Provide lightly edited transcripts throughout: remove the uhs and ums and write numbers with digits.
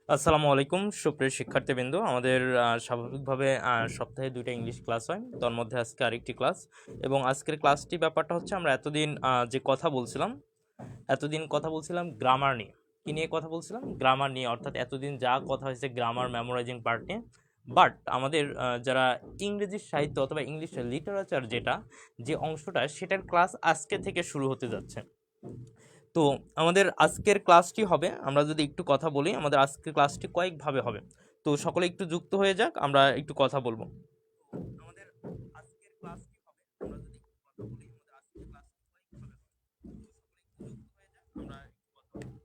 আসসালামু আলাইকুম সুপ্রিয় শিক্ষার্থীবৃন্দ। আমাদের স্বাভাবিকভাবে সপ্তাহে ২টা ইংলিশ ক্লাস হয়। তার মধ্যে আজকে আরেকটি ক্লাস এবং আজকের ক্লাসটি ব্যাপারটা হচ্ছে আমরা এতদিন এতদিন কথা বলছিলাম গ্রামার নিয়ে। কি নিয়ে কথা বলছিলাম? গ্রামার নিয়ে, অর্থাৎ এতদিন যা কথা হয়েছে গ্রামার মেমোরাইজিং পার্ট নিয়ে। বাট আমাদের যারা ইংরেজি সাহিত্য অথবা ইংলিশ লিটারেচার যে অংশটা সেটার ক্লাস আজকে থেকে শুরু হতে যাচ্ছে। তো আমাদের আজকের ক্লাসটি হবে, আমরা যদি একটু কথা বলি, আমাদের আজকের ক্লাসটি কয়েকভাবে হবে। তো সকলে একটু যুক্ত হয়ে যাক, আমরা একটু কথা বলবো। আমাদের আজকের ক্লাসটি হবে, আমরা যদি একটু কথা বলি, আমাদের আজকের ক্লাসটি কয়েকভাবে হবে। তো সকলে একটু যুক্ত হয়ে যাক, আমরা একটু কথা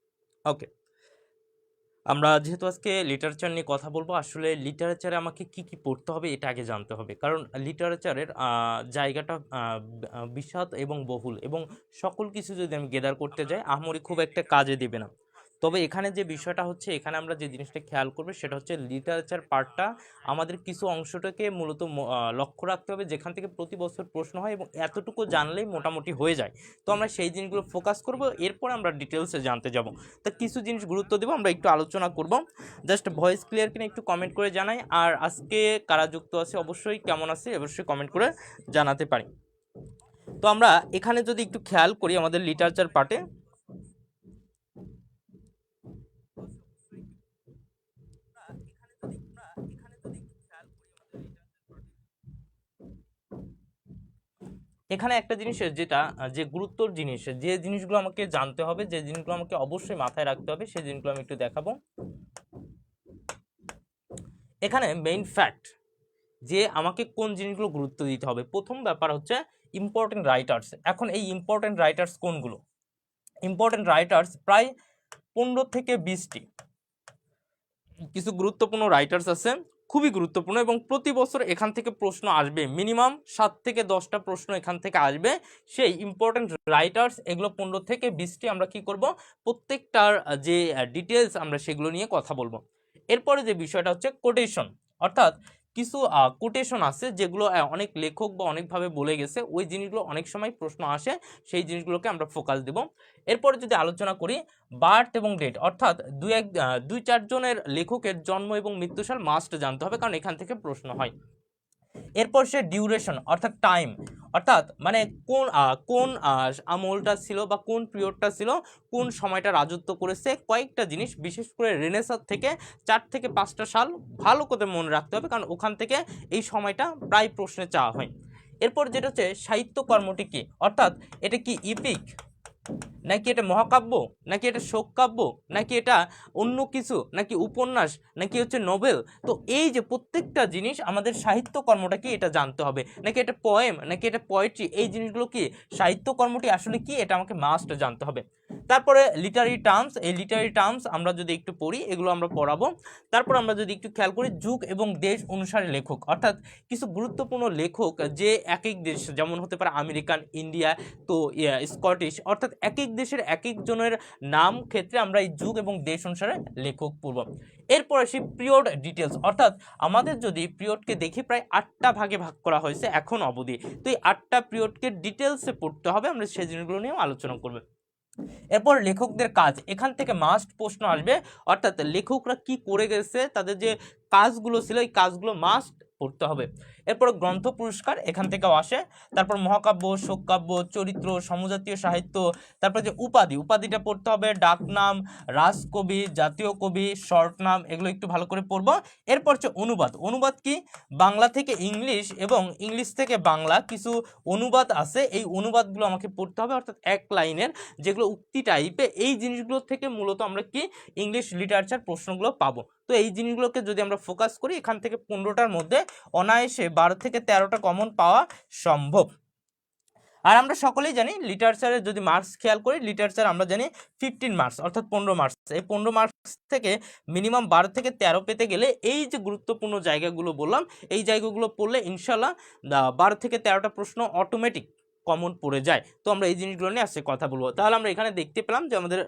বলবো। ওকে, আমরা যেহেতু আজকে লিটারেচার নিয়ে কথা বলবো, আসলে লিটারেচারে আমাকে কি কি পড়তে হবে এটা আগে জানতে হবে, কারণ লিটারেচারের জায়গাটা বিশাল এবং বহুল, এবং সকল কিছু যদি আমি গেদার করতে যাই আহামরি খুব একটা কাজে দিবে না। তবে এখানে যে বিষয়টা হচ্ছে, এখানে আমরা যে জিনিসটা খেয়াল করবো সেটা হচ্ছে লিটারেচার পার্টটা আমাদের কিছু অংশটাকে মূলত লক্ষ্য রাখতে হবে, যেখান থেকে প্রতি বছর প্রশ্ন হয় এবং এতটুকু জানলেই মোটামুটি হয়ে যায়। তো আমরা সেই জিনিসগুলো ফোকাস করব, এরপর আমরা ডিটেলসে জানতে যাব। তা কিছু জিনিস গুরুত্ব দেবো, আমরা একটু আলোচনা করব। জাস্ট ভয়েস ক্লিয়ার কিনা একটু কমেন্ট করে জানাই, আর আজকে কারা যুক্ত আছে, অবশ্যই কেমন আছে অবশ্যই কমেন্ট করে জানাতে পারি। তো আমরা এখানে যদি একটু খেয়াল করি আমাদের লিটারেচার পার্টে, এখানে একটা জিনিস যেটা যে গুরুত্বর জিনিস, যে জিনিসগুলো আমাকে জানতে হবে, যে জিনিসগুলো আমাকে অবশ্যই মাথায় রাখতে হবে, সেই জিনিসগুলো আমি একটু দেখাবো। এখানে মেইন ফ্যাক্ট যে আমাকে কোন জিনিসগুলো গুরুত্ব দিতে হবে, প্রথম ব্যাপার হচ্ছে ইম্পর্টেন্ট রাইটার্স। এখন এই ইম্পর্টেন্ট রাইটার্স কোনগুলো? ইম্পর্টেন্ট রাইটার্স প্রায় 15 থেকে 20টি কিছু গুরুত্বপূর্ণ রাইটার্স আছে, খুবই গুরুত্বপূর্ণ, এবং প্রতি বছর এখান থেকে প্রশ্ন আসবে, মিনিমাম 7 থেকে 10টা প্রশ্ন এখান থেকে আসবে। সেই ইম্পর্টেন্ট রাইটার্স এগুলো 15 থেকে 20টি, আমরা কি করব, প্রত্যেকটার যে ডিটেলস আমরা সেগুলো নিয়ে কথা বলবো। এরপরে যে বিষয়টা হচ্ছে কোটেশন, অর্থাৎ কিছু কোটেশন আছে যেগুলো অনেক লেখক বা অনেকভাবে বলে গেছে, ওই জিনিসগুলো অনেক সময় প্রশ্ন আসে, সেই জিনিসগুলোকে আমরা ফোকাস দেব। এরপরে যদি আলোচনা করি বার্থ এবং ডেট, অর্থাৎ দুই চারজনের লেখকের জন্ম এবং মৃত্যুসাল মাস্ট জানতে হবে, কারণ এখান থেকে প্রশ্ন হয়। এরপর সে ডিউরেশন অর্থাৎ টাইম, অর্থাৎ মানে কোন আমলটা ছিল বা কোন পিরিয়ডটা ছিল, কোন সময়টা রাজত্ব করেছে, কয়েকটা জিনিস, বিশেষ করে রেনেসাঁ থেকে 4 থেকে 5টা সাল ভালো করে মনে রাখতে হবে, কারণ ওখান থেকে এই সময়টা প্রায় প্রশ্নে চাওয়া হয়। এরপর যেটা হচ্ছে সাহিত্যকর্মটি কি, অর্থাৎ এটা কি ইপিক, নাকি এটা মহাকাব্য, নাকি এটা শোক কাব্য, নাকি এটা অন্য কিছু, নাকি উপন্যাস, নাকি হচ্ছে নোবেল। তো এই যে প্রত্যেকটা জিনিস আমাদের সাহিত্যকর্মটা কি এটা জানতে হবে, নাকি এটা পোয়েম, নাকি এটা পোয়েট্রি, এই জিনিসগুলো কি, সাহিত্যকর্মটি আসলে কি, এটা আমাকে মাস্ট জানতে হবে। তারপরে লিটারি টার্মস, এই লিটারি টার্মস আমরা যদি একটু পড়ি, এগুলো আমরা পড়াবো। তারপর আমরা যদি একটু খেয়াল করি যুগ এবং দেশ অনুসারে লেখক, অর্থাৎ কিছু গুরুত্বপূর্ণ লেখক যে এক এক দেশ, যেমন হতে পারে আমেরিকান, ইন্ডিয়া, তো স্কটিশ, অর্থাৎ এক এক দেশের এক একজনের নাম ক্ষেত্রে আমরা এই যুগ এবং দেশ অনুসারে লেখক পড়ব। এরপর আসি পিরিয়ড ডিটেলস, অর্থাৎ আমাদের যদি পিরিয়ডকে দেখি প্রায় 8টা ভাগে ভাগ করা হয়েছে এখন অবধি, তো এই 8টা পিরিয়ডকে ডিটেলসে পড়তে হবে, আমরা সেই জিনিসগুলো নিয়েও আলোচনা করব। এরপর লেখকদের কাজ, এখান থেকে মাস্ট প্রশ্ন আসবে, অর্থাৎ লেখকরা কি করে গেছে, তাদের যে কাজগুলো ছিল এই কাজগুলো মাস্ট পড়তে হবে। এরপর গ্রন্থ পুরস্কার এখান থেকেও আসে। তারপর মহাকাব্য, শোককাব্য, চরিত্র, সমজাতীয় সাহিত্য, তারপর যে উপাধিটা পড়তে হবে, ডাকনাম, রাজকবি, জাতীয় কবি, শর্ট নাম, এগুলো একটু ভালো করে পড়বো। এরপর হচ্ছে অনুবাদ কি, বাংলা থেকে ইংলিশ এবং ইংলিশ থেকে বাংলা কিছু অনুবাদ আছে, এই অনুবাদগুলো আমাকে পড়তে হবে, অর্থাৎ এক লাইনের যেগুলো উক্তি টাইপে, এই জিনিসগুলো থেকে মূলত আমরা কি ইংলিশ লিটারেচার প্রশ্নগুলো পাবো। তো এই জিনিসগুলোকে যদি আমরা ফোকাস করি, এখান থেকে 15টার মধ্যে অনায়াসে 12 থেকে 13টা কমন পাওয়া সম্ভব। আর আমরা সকলেই জানি লিটারেচারের যদি মার্কস খেয়াল করি, লিটারেচার আমরা জানি 15 মার্কস অর্থাৎ 15 মার্কস। এই 15 মার্কস থেকে মিনিমাম 12 থেকে 13 পেতে গেলে এই যে গুরুত্বপূর্ণ জায়গাগুলো বললাম, এই জায়গাগুলো পড়লে ইনশাল্লাহ 12 থেকে 13টা প্রশ্ন অটোমেটিক কমন পড়ে যায়। তো আমরা এই জিনিসগুলো নিয়ে আজকে কথা বলবো। তাহলে আমরা এখানে দেখতে পেলাম যে আমাদের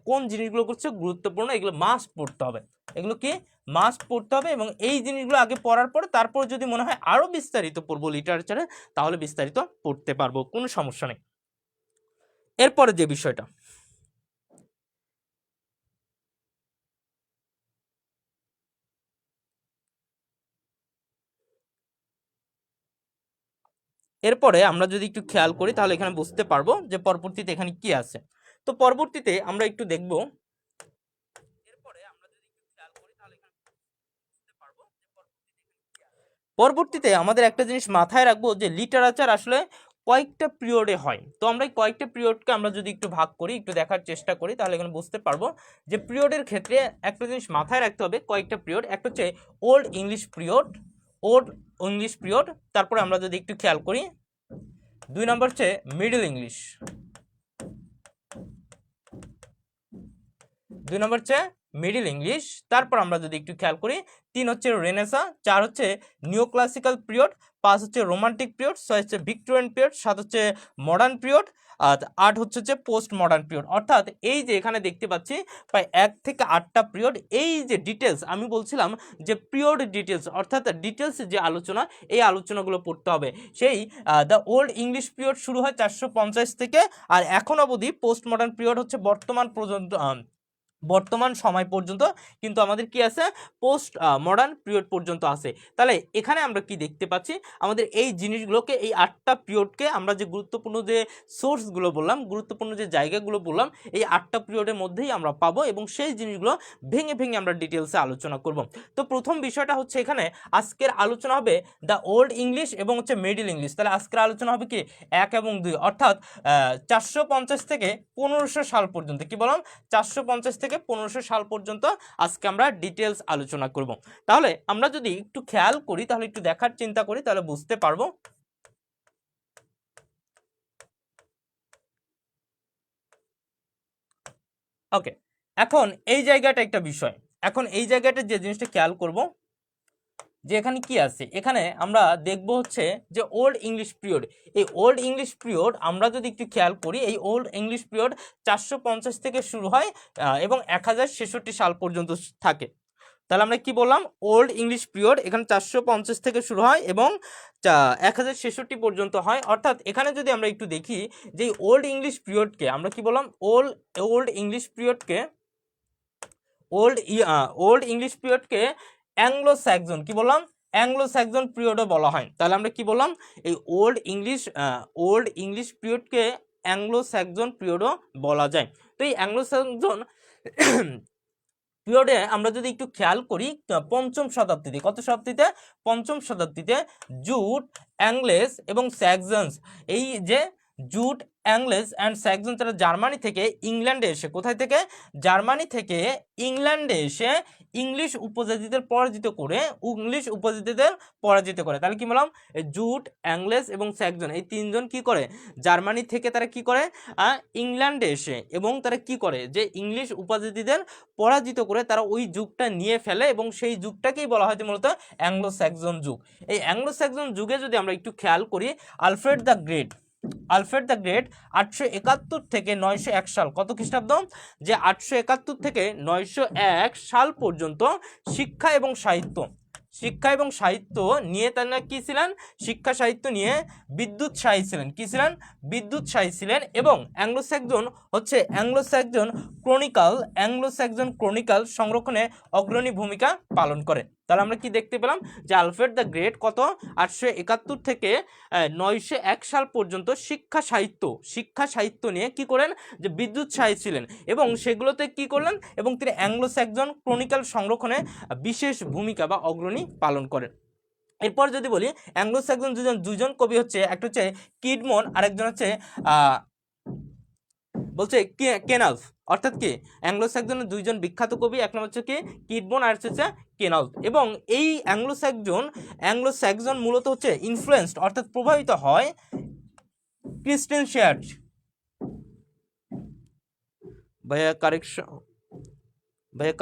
কোন জিনিসগুলো করছে গুরুত্বপূর্ণ, এগুলো মাস্ট পড়তে হবে, এগুলো কি মাস্ট পড়তে হবে। এবং এই জিনিসগুলো আগে পড়ার পরে তারপর যদি মনে হয় আরো বিস্তারিত পড়বো লিটারেচারে, তাহলে বিস্তারিত পড়তে পারবো, কোনো সমস্যা নেই। এরপরে যে বিষয়টা, এরপরে আমরা যদি একটু খেয়াল করি তাহলে এখানে বুঝতে পারবো যে পরবর্তীতে এখানে কি আছে। তো পরবর্তীতে আমরা একটু দেখবো, পরবর্তীতে আমাদের একটা জিনিস মাথায় রাখবো যে লিটারেচার আসলে কয়েকটা পিরিয়ডে হয়। তো আমরা এই কয়েকটা পিরিয়ডকে আমরা যদি একটু ভাগ করি, একটু দেখার চেষ্টা করি, তাহলে এখানে বুঝতে পারবো যে পিরিয়ডের ক্ষেত্রে একটা জিনিস মাথায় রাখতে হবে, কয়েকটা পিরিয়ড। একটা হচ্ছে ওল্ড ইংলিশ পিরিয়ড, তারপরে আমরা যদি একটু খেয়াল করি 2 নম্বর হচ্ছে মিডল ইংলিশ, 2 নম্বর হচ্ছে মিডল ইংলিশ। তারপর আমরা যদি একটু খেয়াল করি 3 হচ্ছে রেনেসা, 4 হচ্ছে নিও ক্লাসিক্যাল পিরিয়ড, 5 হচ্ছে রোমান্টিক পিরিয়ড, 6 হচ্ছে ভিক্টোরিয়ান পিরিয়ড, 7 হচ্ছে মডার্ন পিরিয়ড, আর 8 হচ্ছে পোস্ট মডার্ন পিরিয়ড। অর্থাৎ এই যে এখানে দেখতে পাচ্ছি প্রায় 1 থেকে 8টা পিরিয়ড। এই যে ডিটেলস আমি বলছিলাম যে পিরিয়ড ডিটেলস, অর্থাৎ ডিটেলস যে আলোচনা, এই আলোচনাগুলো পড়তে হবে। সেই দ্য ওল্ড ইংলিশ পিরিয়ড শুরু হয় 450 থেকে, আর এখন অবধি পোস্ট মডার্ন পিরিয়ড হচ্ছে বর্তমান সময় পর্যন্ত কিন্তু আমাদের কি আছে, পোস্ট মডার্ন পিরিয়ড পর্যন্ত আছে। তাহলে এখানে আমরা কি দেখতে পাচ্ছি, আমাদের এই জিনিসগুলোকে, এই 8টা পিরিয়ডকে আমরা যে গুরুত্বপূর্ণ যে সোর্সগুলো বললাম, গুরুত্বপূর্ণ যে জায়গাগুলো বললাম, এই 8টা পিরিয়ডের মধ্যেই আমরা পাবো এবং সেই জিনিসগুলো ভেঙে ভেঙে আমরা ডিটেলসে আলোচনা করব। তো প্রথম বিষয়টা হচ্ছে এখানে আজকের আলোচনা হবে দ্য ওল্ড ইংলিশ এবং হচ্ছে মিডল ইংলিশ। তাহলে আজকের আলোচনা হবে কি 1 এবং 2, অর্থাৎ 450 থেকে 1500 সাল পর্যন্ত। কি বললাম, 450 থেকে 1500 সাল পর্যন্ত আজকে আমরা ডিটেলস আলোচনা করব। তাহলে আমরা যদি একটু খেয়াল করি, তাহলে একটু দেখার চিন্তা করি, তাহলে বুঝতে পারবো। ওকে, এখন এই জায়গাটা একটা বিষয়, এখন এই জায়গাটা যে জিনিসটা খেয়াল করব যে এখানে কি আছে, এখানে আমরা দেখব হচ্ছে যে ওল্ড ইংলিশ পিরিয়ড। এই ওল্ড ইংলিশ পিরিয়ড আমরা যদি একটু খেয়াল করি, এই ওল্ড ইংলিশ পিরিয়ড 450 থেকে শুরু হয় এবং 1066 সাল পর্যন্ত থাকে। তাহলে আমরা কি বললাম, ওল্ড ইংলিশ পিরিয়ড এখানে 450 থেকে শুরু হয় এবং 1066 পর্যন্ত হয়। অর্থাৎ এখানে যদি আমরা একটু দেখি যে ওল্ড ইংলিশ পিরিয়ডকে আমরা কি বললাম, ওল্ড ইংলিশ পিরিয়ডকে ওল্ড ইংলিশ পিরিয়ডকে অ্যাংলো স্যাক্সন, কি বললাম, অ্যাংলো স্যাক্সন পিরিয়ডও বলা হয়। তাহলে আমরা কি বললাম, এই ওল্ড ইংলিশ পিরিয়ডকে অ্যাংলো স্যাক্সন পিরিয়ডও বলা যায়। তো এই অ্যাংলো স্যাক্সন পিরিয়ডে আমরা যদি একটু খেয়াল করি, 5ম শতাব্দীতে, কত শতাব্দীতে, 5ম শতাব্দীতে জুট, অ্যাংলেস এবং স্যাক্সনস, এই যে জুট, অ্যাংলেস অ্যান্ড স্যাক্সন, তারা জার্মানি থেকে ইংল্যান্ডে এসে, কোথায় থেকে, জার্মানি থেকে ইংল্যান্ডে এসে ইংলিশ উপজাতিদের পরাজিত করে। তাহলে কি বললাম, জুট, অ্যাংলেস এবং স্যাক্সন, এই 3জন কি করে, জার্মানি থেকে তারা কি করে, ইংল্যান্ডে এসে এবং তারা কি করে, যে ইংলিশ উপজাতিদের পরাজিত করে তারা ওই যুগটা নিয়ে ফেলে এবং সেই যুগটাকেই বলা হয় মূলত অ্যাংলো স্যাক্সন যুগ। এই অ্যাংলো স্যাক্সন যুগে যদি আমরা একটু খেয়াল করি, আলফ্রেড দ্য গ্রেট 871 থেকে 901 সাল, কত খ্রিস্টাব্দ, যে 871 থেকে 901 সাল পর্যন্ত শিক্ষা এবং শিক্ষা এবং সাহিত্য নিয়ে তারা কি ছিলেন, শিক্ষা সাহিত্য নিয়ে বিদ্যুৎসাহী ছিলেন, কি ছিলেন, বিদ্যুৎসাহী ছিলেন। এবং অ্যাংলো স্যাক্সন হচ্ছে অ্যাংলো স্যাক্সন ক্রনিকাল সংরক্ষণে অগ্রণী ভূমিকা পালন করে। তাহলে আমরা কি দেখতে পেলাম যে আলফ্রেড দ্য গ্রেট কত 871 থেকে 901 সাল পর্যন্ত শিক্ষা সাহিত্য নিয়ে কি করেন, যে বিদ্যুৎসাহী ছিলেন এবং সেগুলোতে কি করলেন, এবং তিনি অ্যাংলো স্যাক্সন ক্রনিকাল সংরক্ষণে বিশেষ ভূমিকা বা অগ্রণী পালন করেন। এরপর যদি বলি অ্যাংলো স্যাক্সন দুজন কবি হচ্ছে, একটা হচ্ছে কিডমন, আরেকজন হচ্ছে বলছে কেনাল্ফ, অর্থাৎ কি অ্যাংলো স্যাক্সনের দুইজন বিখ্যাত কবি, এক নম্বর হচ্ছে কি কিডমন আর হচ্ছে কেনাল্ফ। এবং এই অ্যাংলো স্যাক্সন মূলত হচ্ছে ইনফ্লুয়েন্সড অর্থাৎ প্রভাবিত হয় ক্রিস্টিয়ান। ভাইয়া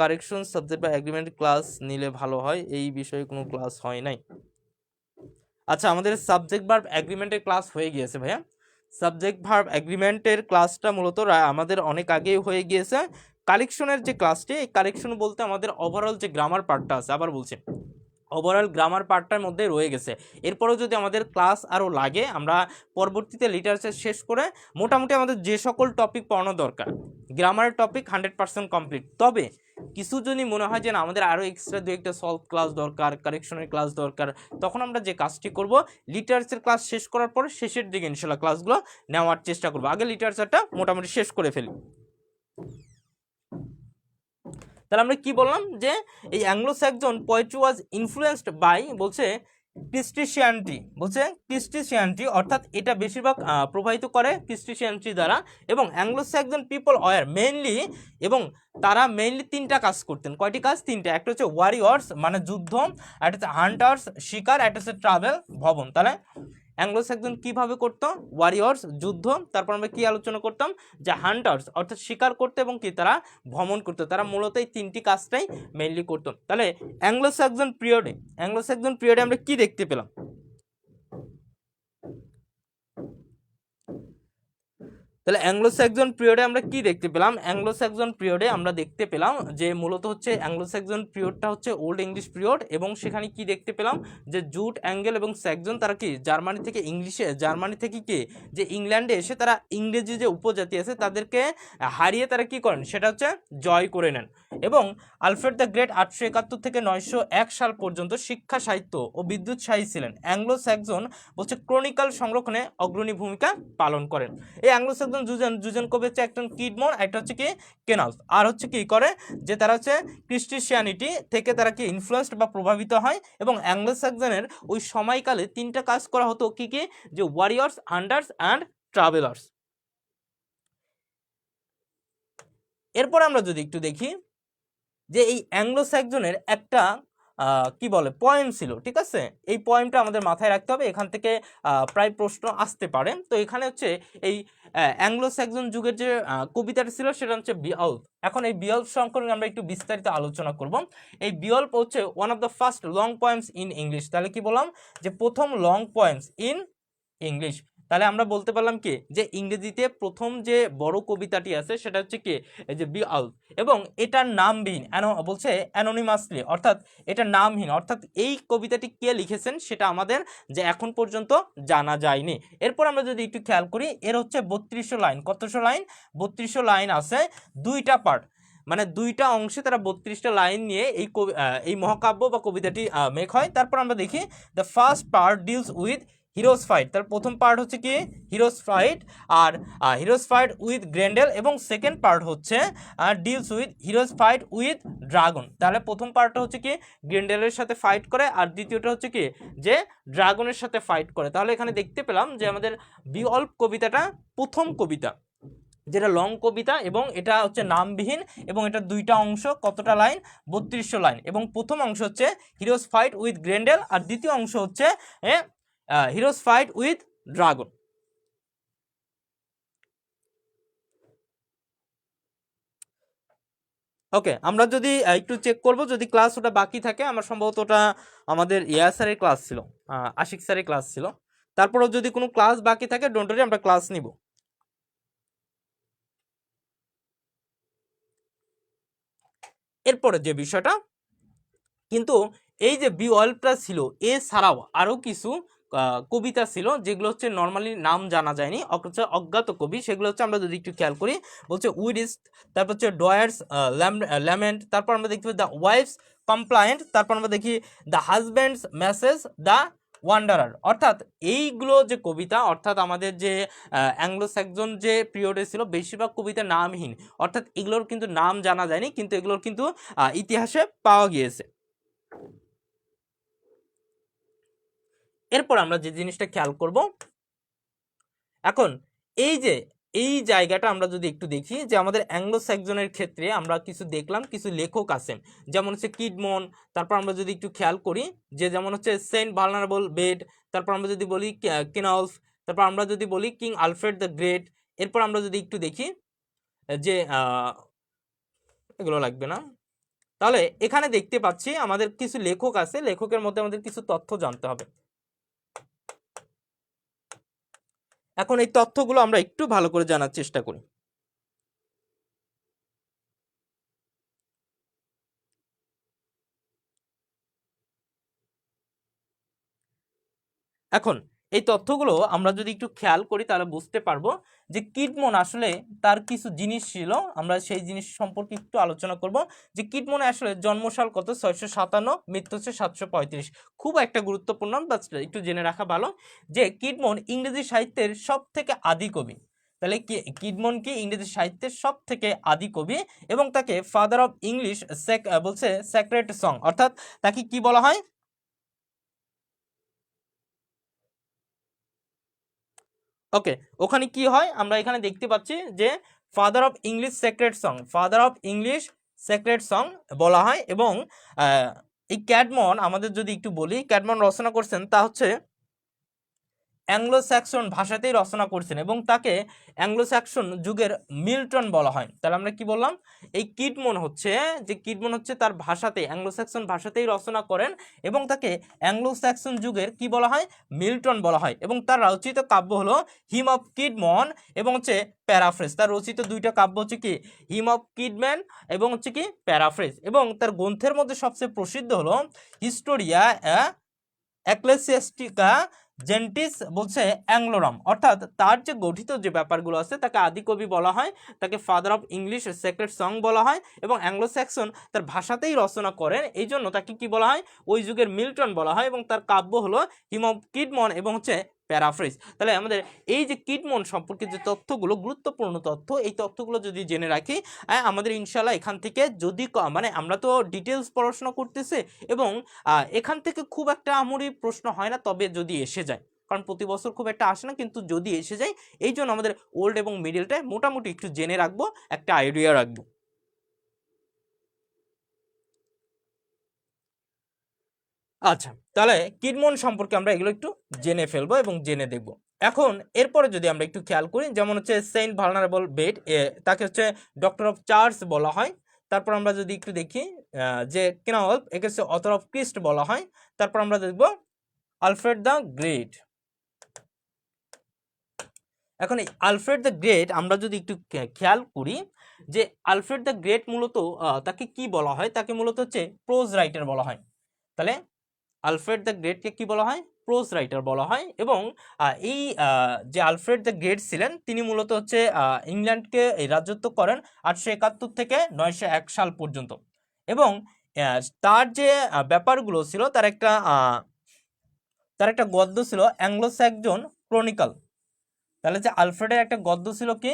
কারেকশন সাবজেক্ট বা এগ্রিমেন্ট ক্লাস নিলে ভালো হয়, এই বিষয়ে কোনো ক্লাস হয় নাই। আচ্ছা, আমাদের সাবজেক্ট ভার্ব এগ্রিমেন্টের ক্লাস হয়ে গিয়েছে ভাইয়া। সাবজেক্ট ভার্ব এগ্রিমেন্টের ক্লাসটা মূলত আমাদের অনেক আগেই হয়ে গিয়েছে। কালেকশনের যে ক্লাসটি, এই কালেকশন বলতে আমাদের ওভারঅল যে গ্রামার পার্টটা আছে, আবার বলছি ওভারঅল গ্রামার পার্টটার মধ্যে রয়ে গেছে। এরপরেও যদি আমাদের ক্লাস আরও লাগে, আমরা পরবর্তীতে লিটারেচার শেষ করে মোটামুটি আমাদের যে সকল টপিক পড়ানো দরকার, গ্রামারের টপিক 100% কমপ্লিট। তবে কিছু যদি মনে হয় যে না আমাদের আরও এক্সট্রা দু একটা সলভ ক্লাস দরকার, কারেকশনের ক্লাস দরকার, তখন আমরা যে কাজটি করব, লিটারেচার ক্লাস শেষ করার পরে শেষের দিকে ইনশাল্লাহ ক্লাসগুলো নেওয়ার চেষ্টা করবো। আগে লিটারেচারটা মোটামুটি শেষ করে ফেলি। তাহলে আমরা কি বললাম যে এই Anglo Saxon poetry was influenced by বলছে ক্রিস্টিয়ানিটি, অর্থাৎ এটা বেশিরভাগ প্রভাবিত করে ক্রিস্টিয়ানিটি দ্বারা। এবং Anglo Saxon people were mainly, এবং তারা মেইনলি তিনটা কাজ করতেন। কয়টি কাজ? তিনটা। একটা হচ্ছে ওয়ারিয়র্স মানে যুদ্ধ, একটা হচ্ছে হান্টার্স শিকার, একটা হচ্ছে ট্রাভেল ভ্রমণ। তাহলে অ্যাংলো স্যাক্সন কিভাবে করতো? ওয়ারিয়র্স যুদ্ধ, তারপর আমরা কি আলোচনা করতাম যে হান্টার্স অর্থাৎ শিকার করতে, এবং কি তারা ভ্রমণ করতো। তারা মূলত এই তিনটি কাজটাই মেইনলি করতো। তাহলে অ্যাংলো স্যাক্সন পিরিয়ডে আমরা কি দেখতে পেলাম? তাহলে অ্যাংলো স্যাক্সন পিরিয়ডে আমরা কি দেখতে পেলাম? অ্যাংলো স্যাক্সন পিরিয়ডে আমরা দেখতে পেলাম যে মূলত হচ্ছে অ্যাংলো স্যাক্সন পিরিয়ডটা হচ্ছে ওল্ড ইংলিশ পিরিয়ড। এবং সেখানে কি দেখতে পেলাম যে জুট, অ্যাঙ্গেল এবং স্যাক্সন তারা কি জার্মানি থেকে কি যে ইংল্যান্ডে এসে তারা ইংরেজি যে উপজাতি আছে তাদেরকে হারিয়ে তারা কি করেন, সেটা হচ্ছে জয় করে নেন। এবং আলফ্রেড দ্য গ্রেট 871 থেকে 901 সাল পর্যন্ত শিক্ষা সাহিত্য ও বিদ্যুৎসাহী ছিলেন। অ্যাংলো স্যাক্সন বলছে ক্রনিকাল সংরক্ষণে অগ্রণী ভূমিকা পালন করেন। এই অ্যাংলো স্যাক্সন দুজন কবি হচ্ছে, একটা কিডমন, একটা হচ্ছে কি কেনাল্ফ। আর হচ্ছে কি করে যে তারা হচ্ছে ক্রিস্টিয়ানিটি থেকে তারা কি ইনফ্লুয়েন্সড বা প্রভাবিত হয়। এবং অ্যাংলো স্যাক্সনের ওই সময়কালে তিনটা কাজ করা হতো, কি কি, যে ওয়ারিয়র্স, হান্টার্স অ্যান্ড ট্রাভেলার্স। এরপর আমরা যদি একটু দেখি যে এই অ্যাংলো স্যাক্সনের একটা কি বলে পয়েম ছিল, ঠিক আছে। এই পয়েমটা আমাদের মাথায় রাখতে হবে, এখান থেকে প্রায় প্রশ্ন আসতে পারে। তো এখানে হচ্ছে এই অ্যাংলো স্যাক্সন যুগের যে কবিতাটা ছিল সেটা হচ্ছে বিওল্ফ। এখন এই বিওল্ফ সম্পর্কে আমরা একটু বিস্তারিত আলোচনা করব। এই বিওল্ফ হচ্ছে one of the first long poems in English. তাহলে কি বললাম যে প্রথম লং পয়েমস ইন ইংলিশ। তাহলে আমরা বলতে পারলাম কি যে ইংরেজিতে প্রথম যে বড় কবিতাটি আছে সেটা হচ্ছে কি এই যে বিওল্ফ। এবং এটার নামবিহীন, বলছে অ্যানোনিমাসলি, অর্থাৎ এটা নামহীন, অর্থাৎ এই কবিতাটি কে লিখেছেন সেটা আমাদের যে এখন পর্যন্ত জানা যায়নি। এরপর আমরা যদি একটু খেয়াল করি, এর হচ্ছে 3200 লাইন। কতশো লাইন? 3200 লাইন আছে, দুইটা পার্ট, মানে দুইটা অংশে তারা 32টা লাইন নিয়ে এই মহাকাব্য বা কবিতাটি মেক হয়। তারপর আমরা দেখি the first part deals with hero's fight. তার প্রথম পার্ট হচ্ছে কি হিরোজ ফাইট, আর হিরোজ ফাইট উইথ গ্রেন্ডেল। এবং সেকেন্ড পার্ট হচ্ছে deals with hero's fight with dragon. তাহলে প্রথম পার্টটা হচ্ছে কি গ্রেন্ডেলের সাথে ফাইট করে, আর দ্বিতীয়টা হচ্ছে কি যে ড্রাগনের সাথে ফাইট করে। তাহলে এখানে দেখতে পেলাম যে আমাদের বিওল্ফ কবিতাটা প্রথম কবিতা, যেটা লং কবিতা, এবং এটা হচ্ছে নামবিহীন, এবং এটা দুইটা অংশ, কতটা লাইন? 3200 লাইন। এবং প্রথম অংশ হচ্ছে হিরোজ ফাইট উইথ গ্রেন্ডেল, আর দ্বিতীয় অংশ হচ্ছে হিরোজ ফাইট উইথ ড্রাগন। ওকে, আমরা যদি একটু চেক করব, যদি ক্লাস ওটা বাকি থাকে, আমার সম্ভবত ওটা আমাদের স্যারের ক্লাস ছিল, আশিক স্যারের ক্লাস ছিল। তারপরেও যদি কোনো ক্লাস বাকি থাকে ডোন্ট ওয়ারি, আমরা ক্লাস নিব। এরপরে যে বিষয়টা কিন্তু এই যে বিওয়াল্ভটা ছিল এছাড়াও আরও কিছু কবিতা ছিল যেগুলো হচ্ছে নর্মালি নাম জানা যায়নি, অজ্ঞাত কবি, সেগুলো হচ্ছে আমরা যদি একটু খেয়াল করি বলছে উইডিস, তারপর হচ্ছে ডয়ার্স ল্যামেন্ট, তারপর আমরা দেখতে পাই দ্য ওয়াইফস কমপ্লায়েন্ট, তারপর আমরা দেখি the husbands message, the wanderer. অর্থাৎ এইগুলো যে কবিতা, অর্থাৎ আমাদের যে অ্যাংলো স্যাক্সন যে পিরিয়ডে ছিল বেশিরভাগ কবিতা নামহীন, অর্থাৎ এগুলোর কিন্তু নাম জানা যায়নি, কিন্তু এগুলোর কিন্তু ইতিহাসে পাওয়া গিয়েছে। এরপর আমরা যে জিনিসটা খেয়াল করব, এখন এই জায়গাটা আমরা যদি একটু দেখি যে আমাদের অ্যাংলো স্যাক্সনের ক্ষেত্রে আমরা কিছু দেখলাম, কিছু লেখক আছেন যেমন হচ্ছে কিডমন, তারপর আমরা যদি একটু খেয়াল করি যে যেমন হচ্ছে সেন্ট ভালনারেবল বেড, তারপর আমরা যদি বলি কেনলফ, তারপর আমরা যদি বলি কিং আলফ্রেড দ্য গ্রেট। এরপর আমরা যদি একটু দেখি যে এগুলো লাগবে না, তাহলে এখানে দেখতে পাচ্ছি আমাদের কিছু লেখক আছে, লেখকের মধ্যে আমাদের কিছু তথ্য জানতে হবে। এখন এই তথ্যগুলো আমরা একটু ভালো করে জানার চেষ্টা করি। এখন এই তথ্যগুলো আমরা যদি একটু খেয়াল করি তাহলে বুঝতে পারবো যে কিডমন আসলে তার কিছু জিনিস ছিল, আমরা সেই জিনিস সম্পর্কে একটু আলোচনা করব। যে কিডমনে আসলে জন্মসাল কত 657, মৃত্যু হচ্ছে 735। খুব একটা গুরুত্বপূর্ণ, বাট একটু জেনে রাখা ভালো যে কিডমন ইংরেজি সাহিত্যের সব থেকে আদি কবি। তাহলে কিডমন কি ইংরেজি সাহিত্যের সব থেকে আদি কবি, এবং তাকে ফাদার অফ ইংলিশ বলছে সেক্রেট সং, অর্থাৎ তাকে কি বলা হয়? ওকে, ওখানে কি হয় আমরা এখানে দেখতে পাচ্ছি যে father of English sacred song, father of English sacred song বলা হয়। এবং এই ক্যাডমন আমাদের যদি একটু বলি, ক্যাডমন রচনা করছেন তা হচ্ছে অ্যাংলো স্যাক্সন ভাষাতেই রচনা করছেন, এবং তাকে অ্যাংলো স্যাক্সন যুগের মিল্টন বলা হয়। তাহলে আমরা কি বললাম, এই কিডমন হচ্ছে তার ভাষাতে অ্যাংলো স্যাক্সন ভাষাতেই রচনা করেন, এবং তাকে অ্যাংলো স্যাক্সন যুগের কি বলা হয়? মিল্টন বলা হয়। এবং তার রচিত কাব্য হলো হিম অফ কিডমন এবং হচ্ছে প্যারাফ্রেজ। তার রচিত দুইটা কাব্য হচ্ছে কি হিম অফ কিডম্যান এবং হচ্ছে কি প্যারাফ্রেজ। এবং তার গ্রন্থের মধ্যে সবচেয়ে প্রসিদ্ধ হলো হিস্টোরিয়া এক্লেসিয়াস্টিকা জেন্টিস বলছে অ্যাংলোরাম। অর্থাৎ তার যে গঠিত যে ব্যাপারগুলো আছে তাকে আদিকবি বলা হয়, তাকে father of English sacred song বলা হয়, এবং অ্যাংলো স্যাক্সন তার ভাষাতেই রচনা করেন, এই জন্য তাকে কি বলা হয়? ওই যুগের মিল্টন বলা হয়। এবং তার কাব্য হলো হিম অফ কিডমন এবং হচ্ছে প্যারাফ্রেজ। তাহলে আমাদের এই যে কিডমন সম্পর্কে যে তথ্যগুলো, গুরুত্বপূর্ণ তথ্য, এই তথ্যগুলো যদি জেনে রাখি, আমাদের ইনশাল্লাহ এখান থেকে যদি মানে আমরা তো ডিটেলস পড়াশোনা করতেছি, এবং এখান থেকে খুব একটা আমরি প্রশ্ন হয় না, তবে যদি এসে যায়, কারণ প্রতি বছর খুব একটা আসে না, কিন্তু যদি এসে যায় এই জন্য আমাদের ওল্ড এবং মিডিলটা মোটামুটি একটু জেনে রাখবো, একটা আইডিয়া রাখবো। আচ্ছা, তাহলে কিডমন সম্পর্কে আমরা এগুলো একটু জেনে ফেলবো এবং জেনে দেখব। এখন এরপরে যদি আমরা একটু খেয়াল করি, যেমন হচ্ছে সেন্ট ভালনারেবল বেড, তাকে হচ্ছে ডক্টর অফ চার্চ বলা হয়। তারপর আমরা যদি একটু দেখি যে কেনলফ, একে হচ্ছে অথর অফ ক্রিস্ট বলা হয়। তারপর আমরা দেখব আলফ্রেড দ্য গ্রেট। এখন এই আলফ্রেড দ্য গ্রেট আমরা যদি একটু খেয়াল করি যে আলফ্রেড দ্য গ্রেট মূলত তাকে কি বলা হয়? তাকে মূলত হচ্ছে প্রোজ রাইটার বলা হয়। তাহলে আলফ্রেড দ্য গ্রেটকে কি বলা হয়? প্রোজ রাইটার বলা হয়। এবং এই যে আলফ্রেড দ্য গ্রেট ছিলেন তিনি মূলত হচ্ছে ইংল্যান্ডকে রাজত্ব করেন 871 থেকে 901 সাল পর্যন্ত। এবং তার যে ব্যাপারগুলো ছিল, তার একটা গদ্য ছিল অ্যাংলো স্যাক্সন ক্রনিকাল। তাহলে যে আলফ্রেডের একটা গদ্য ছিল কি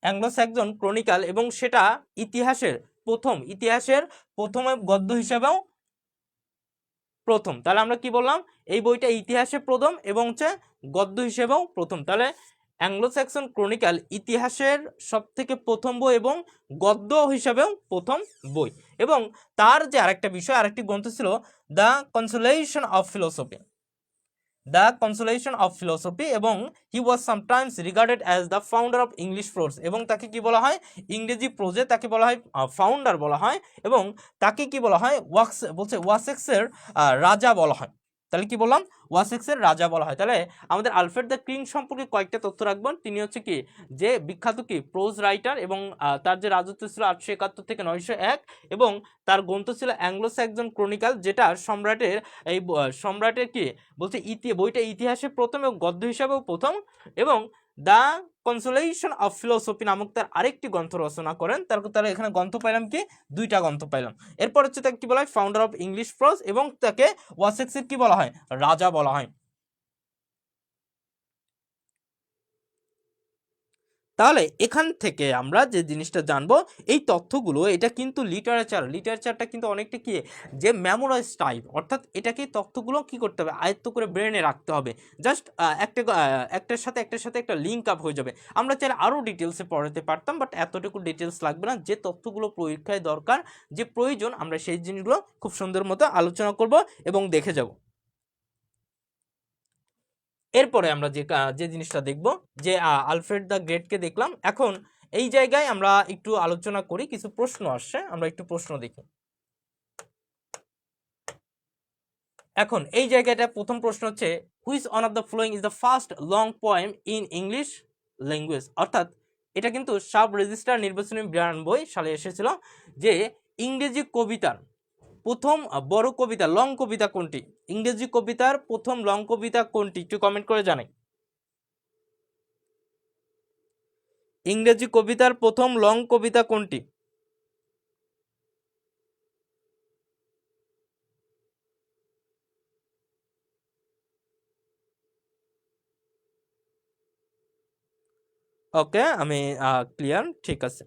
অ্যাংলো স্যাক্সন ক্রনিকাল, এবং সেটা ইতিহাসের প্রথম গদ্য হিসেবেও প্রথম। তাহলে আমরা কি বললাম, এই বইটা ইতিহাসে প্রথম এবং হচ্ছে গদ্য হিসেবেও প্রথম। তাহলে অ্যাংলো স্যাক্সন ক্রনিকাল ইতিহাসের সব থেকে প্রথম বই এবং গদ্য হিসেবেও প্রথম বই। এবং তার যে আরেকটা বিষয়, আরেকটি গ্রন্থ ছিল দ্য কনসোলেশন অফ ফিলোসফি, এবং he was sometimes regarded as the founder of English prose. এবং তাকে কি বলা হয়? ইংরেজি প্রোজে তাকে বলা হয় ফাউন্ডার বলা হয়, এবং তাকে কি বলা হয়? ওয়াসেক্সের রাজা বলা হয়। তাহলে কি বললাম, ওয়াসেক্সের রাজা বলা হয়। তাহলে আমাদের আলফ্রেড দ্য কিং সম্পর্কে কয়েকটা তথ্য রাখবেন। তিনি হচ্ছে কি যে বিখ্যাত কি প্রোজ রাইটার, এবং তার যে রাজত্ব ছিল 871 থেকে 901, এবং তার গ্রন্থ ছিল অ্যাংলো স্যাক্সন ক্রনিকাল, যেটা সম্রাটের কি বলছে বইটা ইতিহাসে প্রথম এবং গদ্য হিসাবেও প্রথম, এবং দ্য কনসোলেশন অফ ফিলোসফি নামক তার আরেকটি গ্রন্থ রচনা করেন। তাহলে এখানে গ্রন্থ পাইলাম কি, দুইটা গ্রন্থ পাইলাম। এরপর হচ্ছে তাকে কি বলা হয়, ফাউন্ডার অফ ইংলিশ প্রোজ, এবং তাকে ওয়াসেক্সের কি বলা হয়, রাজা বলা হয়। তাহলে এখান থেকে আমরা যে জিনিসটা জানবো, এই তথ্যগুলো এটা কিন্তু লিটারেচারটা কিন্তু অনেকটা কি যে মেমোরাইজ টাইপ, অর্থাৎ এটাকে তথ্যগুলো কি করতে হবে, আয়ত্ত করে ব্রেনে রাখতে হবে। জাস্ট একটার সাথে একটা লিঙ্ক আপ হয়ে যাবে। আমরা চাইলে আরও ডিটেলসে পড়াতে পারতাম, বাট এতটুকু ডিটেলস লাগবে না। যে তথ্যগুলো পরীক্ষায় দরকার, যে প্রয়োজন, আমরা সেই জিনিসগুলো খুব সুন্দর মতো আলোচনা করব এবং দেখে যাব। এরপরে আমরা যে জিনিসটা দেখব, যে আলফ্রেড দ্য গ্রেটকে দেখলাম। এখন এই জায়গায় আমরা একটু আলোচনা করি, কিছু প্রশ্ন আসছে, আমরা একটু প্রশ্ন দেখি। এখন এই জায়গাটা প্রথম প্রশ্ন হচ্ছে, which one of the following is the first long poem in English language. অর্থাৎ এটা কিন্তু সাব রেজিস্ট্রার নির্বাচনী 92 সালে এসেছিল, যে ইংরেজি কবিতার প্রথম বড় কবিতা, লং কবিতা কোনটি, ইংরেজি কবিতার প্রথম লং কবিতা কোনটি, একটু কমেন্ট করে জানাই। ইংরেজি কবিতার প্রথম লং কবিতা কোনটি? ওকে, আমি ক্লিয়ার, ঠিক আছে।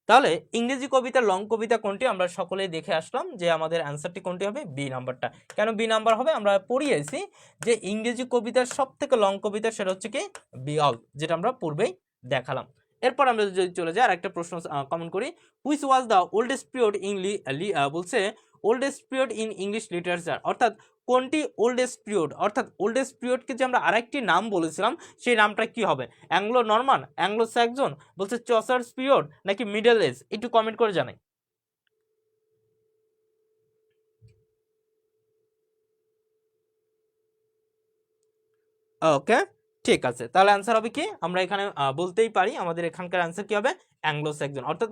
তাহলে ইংরেজি কবিতার লং কবিতা কোনটি, আমরা সকলেই দেখে আসলাম যে আমাদের অ্যান্সারটি কোনটি হবে, বি নাম্বারটা। কেন বি নাম্বার হবে, আমরা পড়িয়েছি যে ইংরেজি কবিতার সব থেকে লং কবিতা সেটা হচ্ছে কি বিয়ল, যেটা আমরা পূর্বেই দেখালাম। এরপর আমরা যদি চলে যাই আর একটা প্রশ্ন কমেন্ট করি, which was the oldest period বলছে oldest period in English literature, অর্থাৎ কোনটি ওল্ডেস্ট পিরিয়ড, অর্থাৎ ওল্ডেস্ট পিরিয়ডকে যে আমরা আরেকটি নাম বলেছিলাম সেই নামটা কি হবে, অ্যাংলো নরমান, অ্যাংলো স্যাক্সন, বলছে চসার্স পিরিয়ড নাকি মিডল এজ, একটু কমেন্ট করে জানাই। ওকে, ঠিক আছে। তাহলে অ্যান্সার হবে কি, আমরা এখানে বলতেই পারি আমাদের এখানকার অ্যান্সার কি হবে, অ্যাংলো স্যাক্সন, অর্থাৎ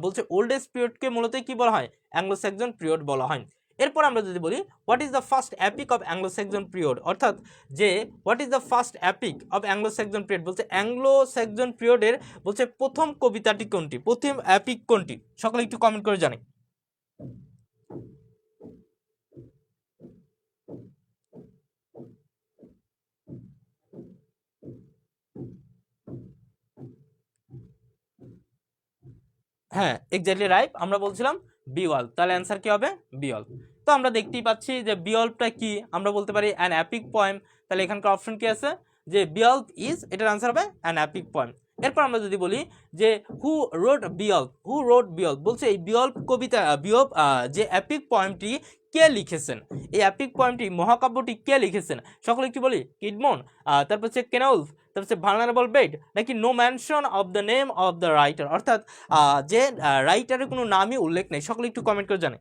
বলছে ওল্ডেস্ট পিরিয়ডকে মূলত কি বলা হয়, অ্যাংলো স্যাক্সন পিরিয়ড বলা হয়। এরপর আমরা যদি বলি what is the first EPIC of Anglo Saxon period, অর্থাৎ যে what is the first EPIC of Anglo Saxon period, বলছে অ্যাংলো স্যাক্সন পিরিয়ডের বলছে প্রথম কবিতাটি কোনটি, প্রথম অ্যাপিক কোনটি, সকলে একটু কমেন্ট করে জানাই। হ্যাঁ, এক্স্যাক্টলি রাইট, আমরা বলছিলাম বিওয়াল। তাহলে অ্যান্সার কি হবে, বিওয়াল। তো আমরা দেখতেই পাচ্ছি যে বিওয়ালটা কি, আমরা বলতে পারি অ্যান অ্যাপিক পোয়েম। তাহলে এখানকার অপশন কি আছে, যে বিওয়াল ইজ, এটার অ্যান্সার হবে অ্যান অ্যাপিক পোয়েম। এরপর আমরা যদি বলি যে হু রোড বিওয়াল, বলছে এই বিওয়াল কবিতা যে অ্যাপিক পোয়েমটি কে লিখেছেন, এই অ্যাপিক পোয়েমটি মহাকাব্যটি কে লিখেছেন, সকলে একটু বলি, কিডমন, তারপর হচ্ছে কেনাউলফ, তারপর হচ্ছে ভালনারেবল বেড, নাকি no mention of the name of the writer, অর্থাৎ যে রাইটারের কোনো নামই উল্লেখ নেই, সকলে একটু কমেন্ট করে জানে।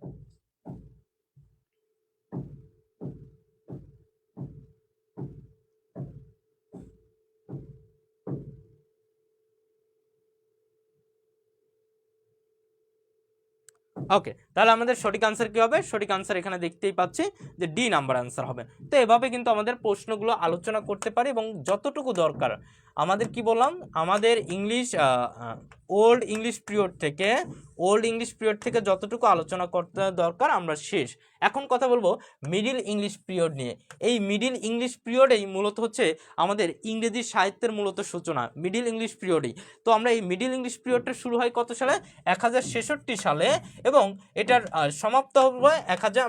ওকে, তাহলে আমাদের সঠিক আনসার কি হবে, সঠিক আনসার এখানে দেখতেই পাচ্ছি যে ডি নাম্বার আনসার হবে। তো এভাবে কিন্তু আমাদের প্রশ্নগুলো আলোচনা করতে পারি, এবং যতটুকু দরকার আমাদের কি বললাম, আমাদের ইংলিশ ওল্ড ইংলিশ পিরিয়ড থেকে যতটুকু আলোচনা করতে দরকার আমরা শেষ। এখন কথা বলবো মিডিল ইংলিশ পিরিয়ড নিয়ে। এই মিডিল ইংলিশ পিরিয়ডেই মূলত হচ্ছে আমাদের ইংরেজি সাহিত্যের মূলত সূচনা, মিডিল ইংলিশ পিরিয়ডেই। তো আমরা এই মিডিল ইংলিশ পিরিয়ডটা শুরু হয় কত সালে, 1066 সালে, এবং এটার সমাপ্ত হবে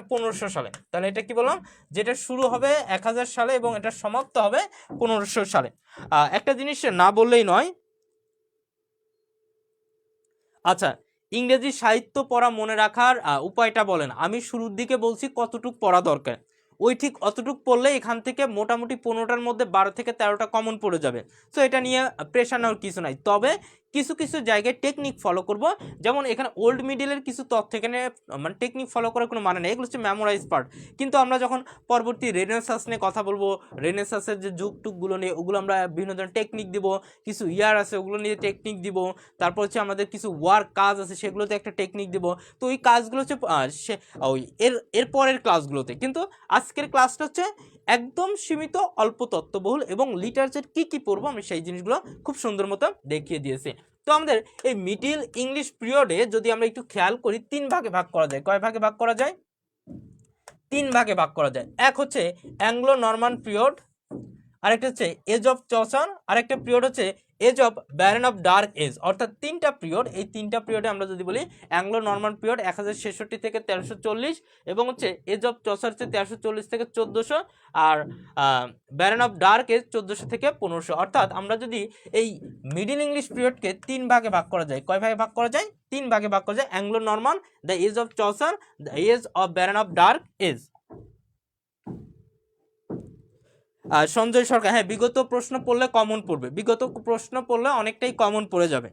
1500 সালে। তাহলে এটা কি বললাম, যেটা শুরু হবে 1000 সালে এবং এটা সমাপ্ত হবে 1500 সালে। একটা জিনিস না বললেই নয়, আচ্ছা ইংরেজি সাহিত্য পড়া মনে রাখার উপায়টা বলেন। আমি শুরুর দিকে বলছি কতটুক পড়া দরকার, ওই ঠিক অতটুক পড়লে এখান থেকে মোটামুটি 15টার মধ্যে 12 থেকে 13টা কমন পড়ে যাবে। সো এটা নিয়ে প্রেশার নেওয়ার কিছু নাই। তবে কিছু কিছু জায়গায় টেকনিক ফলো করব, যেমন এখানে ওল্ড মিডিলের কিছু তথ্য, এখানে মানে টেকনিক ফলো করার কোনো মানে নেই, এগুলো হচ্ছে মেমোরাইজ পার্ট। কিন্তু আমরা যখন পরবর্তী রেনেসাঁস নিয়ে কথা বলবো, রেনেসাঁসের যে যুগ টুকগুলো নিয়ে ওগুলো আমরা বিভিন্ন ধরনের টেকনিক দিব, কিছু ইয়ার আছে ওগুলো নিয়ে টেকনিক দিব, তারপর হচ্ছে আমাদের কিছু ওয়ার্ক কাজ আছে সেগুলোতে একটা টেকনিক দিব। তো ওই কাজগুলো হচ্ছে ওই এর পরের ক্লাসগুলোতে। কিন্তু আজকের ক্লাসটা হচ্ছে একদম সীমিত, অল্প তথ্যবহুল এবং লিটারেচার কি কি পড়বো আমি সেই জিনিসগুলো খুব সুন্দর মতো দেখিয়ে দিয়েছি। তো আমাদের এই মিডিল ইংলিশ পিরিয়ডে যদি আমরা একটু খেয়াল করি 3 ভাগে ভাগ করা যায়। কয় ভাগে ভাগ করা যায়? 3 ভাগে ভাগ করা যায়। এক হচ্ছে অ্যাংলো নরমান পিরিয়ড, আরেকটা হচ্ছে এজ অফ চসার, আরেকটা পিরিয়ড হচ্ছে age of Baron of dark age. অর্থাৎ 3টা পিরিয়ড। এই 3টা পিরিয়ডে আমরা যদি বলি অ্যাংলো নরমান পিরিয়ড 1066 থেকে 1340, এবং হচ্ছে এজ অফ চসার হচ্ছে 1340 থেকে 1400, আর ব্যারন অফ ডার্ক এজ 1400 থেকে 1500। অর্থাৎ আমরা যদি এই মিডিল ইংলিশ পিরিয়ডকে 3 ভাগে ভাগ করা যায়, কয় ভাগে ভাগ করা যায়? 3 ভাগে ভাগ করা যায়। Anglo Norman, the age of Chaucer, the age of Baron of dark age. Sanjay Sarkar, হ্যাঁ বিগত প্রশ্ন পড়লে কমন পড়বে, বিগত প্রশ্ন পড়লে অনেকটাই কমন পড়ে যাবে।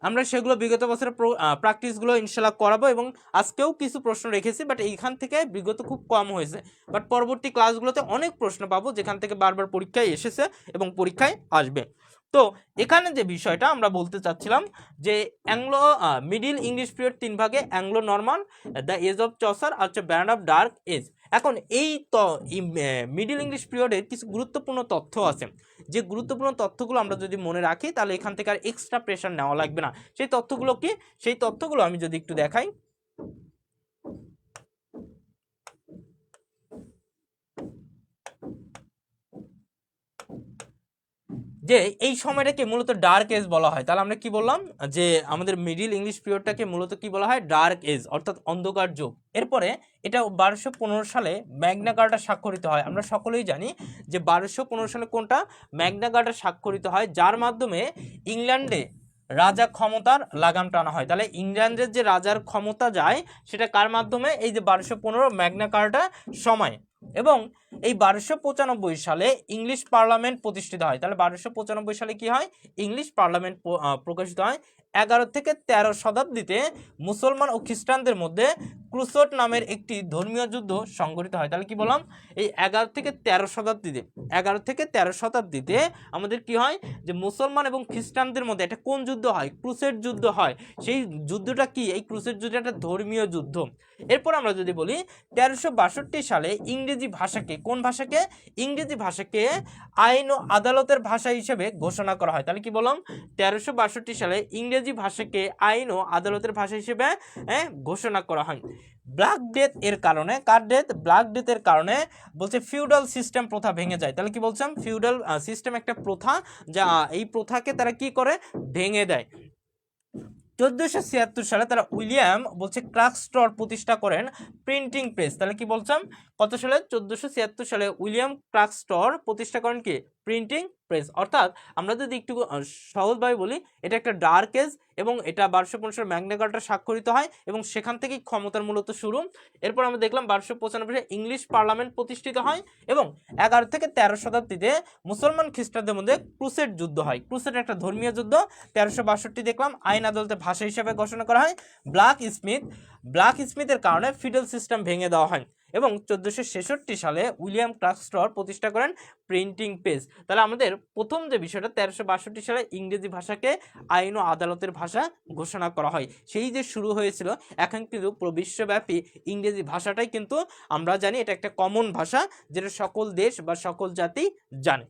আমরা সেগুলো বিগত বছরের প্র্যাকটিসগুলো ইনশাল্লাহ করাবো, এবং আজকেও কিছু প্রশ্ন রেখেছি, বাট এইখান থেকে বিগত খুব কম হয়েছে, বাট পরবর্তী ক্লাসগুলোতে অনেক প্রশ্ন পাবো যেখান থেকে বারবার পরীক্ষায় এসেছে এবং পরীক্ষায় আসবে। তো এখানে যে বিষয়টা আমরা বলতে চাচ্ছিলাম যে অ্যাংলো মিডিল ইংলিশ পিরিয়ড 3 ভাগে, Anglo Norman, the age of Chaucer আর হচ্ছে ব্যারন অফ ডার্ক এজ। এখন এই মিডিল ইংলিশ পিরিয়ডের কিছু গুরুত্বপূর্ণ তথ্য আছে, যে গুরুত্বপূর্ণ তথ্যগুলো আমরা যদি মনে রাখি তাহলে এখান থেকে আর এক্সট্রা প্রেশার নেওয়া লাগবে না। সেই তথ্যগুলো কি? সেই তথ্যগুলো আমি যদি একটু দেখাই, যে এই সময়টাকে মূলত ডার্ক এজ বলা হয়। তাহলে আমরা কি বললাম যে আমাদের মিডিল ইংলিশ পিরিয়ডটাকে মূলত কি বলা হয়? ডার্ক এজ, অর্থাৎ অন্ধকার যুগ। এরপরে এটা 1215 সালে ম্যাগনা কার্টা স্বাক্ষরিত হয়। আমরা সকলেই জানি যে 1215 সালে কোনটা? ম্যাগনা কার্টা স্বাক্ষরিত হয়, যার মাধ্যমে ইংল্যান্ডে রাজা ক্ষমতার লাগাম টানা হয়। তাহলে ইংল্যান্ডের যে রাজার ক্ষমতা যায় সেটা কার মাধ্যমে? এই যে 1215 ম্যাগনা কার্টা সময়। এবং এই 1295 সালে ইংলিশ পার্লামেন্ট প্রতিষ্ঠিত হয়। তাহলে 1295 সালে কি হয়? ইংলিশ পার্লামেন্ট প্রকাশিত হয়। 11 থেকে 13 শতাব্দীতে মুসলমান ও খ্রিস্টানদের মধ্যে ক্রুসেড নামের একটি ধর্মীয় যুদ্ধ সংঘটিত হয়। তাহলে কি বললাম? এই 11 থেকে 13 শতাব্দীতে আমাদের কি হয়? যে মুসলমান এবং খ্রিস্টানদের মধ্যে একটা কোন যুদ্ধ হয়? ক্রুসেড যুদ্ধ হয়। সেই যুদ্ধটা কি? এই ক্রুসেড যুদ্ধ একটা ধর্মীয় যুদ্ধ। এরপর আমরা যদি বলি 1362 সালে ইংরেজি ভাষাকে, কোন ভাষাকে? ইংরেজি ভাষাকে আইন ও আদালতের ভাষা হিসেবে ঘোষণা করা হয়। তাহলে কি বললাম? 1362 সালে ইংরেজি ভাষাকে আইন ও আদালতের ভাষা হিসেবে ঘোষণা করা হয়। ব্ল্যাক ডেথ এর কারণে, কার ডেথ? ব্ল্যাক ডেথের কারণে বলছে ফিউডাল সিস্টেম প্রথা ভেঙে যায়। তাহলে কি বলছেন? ফিউডাল সিস্টেম একটা প্রথা, যা এই প্রথাকে তারা কি করে? ভেঙে দেয়। 1476 সালে তারা উইলিয়াম বলছে ক্রাক্সটর প্রতিষ্ঠা করেন প্রিন্টিং প্রেস। তাহলে কি বলছেন? কত সালে? 1476 সালে উইলিয়াম ক্রাক্সটর প্রতিষ্ঠা করেন কি? Printing press. অর্থাৎ আমরা যদি একটু সহজভাবে বলি, এটা একটা ডার্ক এজ, এবং এটা 1215 ম্যাগনা কার্টা স্বাক্ষরিত হয়, এবং সেখান থেকেই ক্ষমতার মূলত শুরু। এরপর আমরা দেখলাম 1295 সালে ইংলিশ পার্লামেন্ট প্রতিষ্ঠিত হয়, এবং 11 থেকে 13 শতাব্দীতে মুসলমান খ্রিস্টানদের মধ্যে ক্রুসেড যুদ্ধ হয়। ক্রুসেড একটা ধর্মীয় যুদ্ধ। 1362 দেখলাম আইন আদালতে ভাষা হিসেবে ঘোষণা করা হয়। ব্ল্যাক স্মিথের কারণে ফিউডাল সিস্টেম ভেঙে দেওয়া হয়, এবং 1466 সালে উইলিয়াম ক্রাক্সটর প্রতিষ্ঠা করেন প্রিন্টিং প্রেস। তাহলে আমাদের প্রথম যে বিষয়টা, 1362 সালে ইংরেজি ভাষাকে আইন ও আদালতের ভাষা ঘোষণা করা হয়, সেই যে শুরু হয়েছিল। এখন কিন্তু বিশ্বব্যাপী ইংরেজি ভাষাটাই কিন্তু আমরা জানি এটা একটা কমন ভাষা, যেটা সকল দেশ বা সকল জাতি জানে।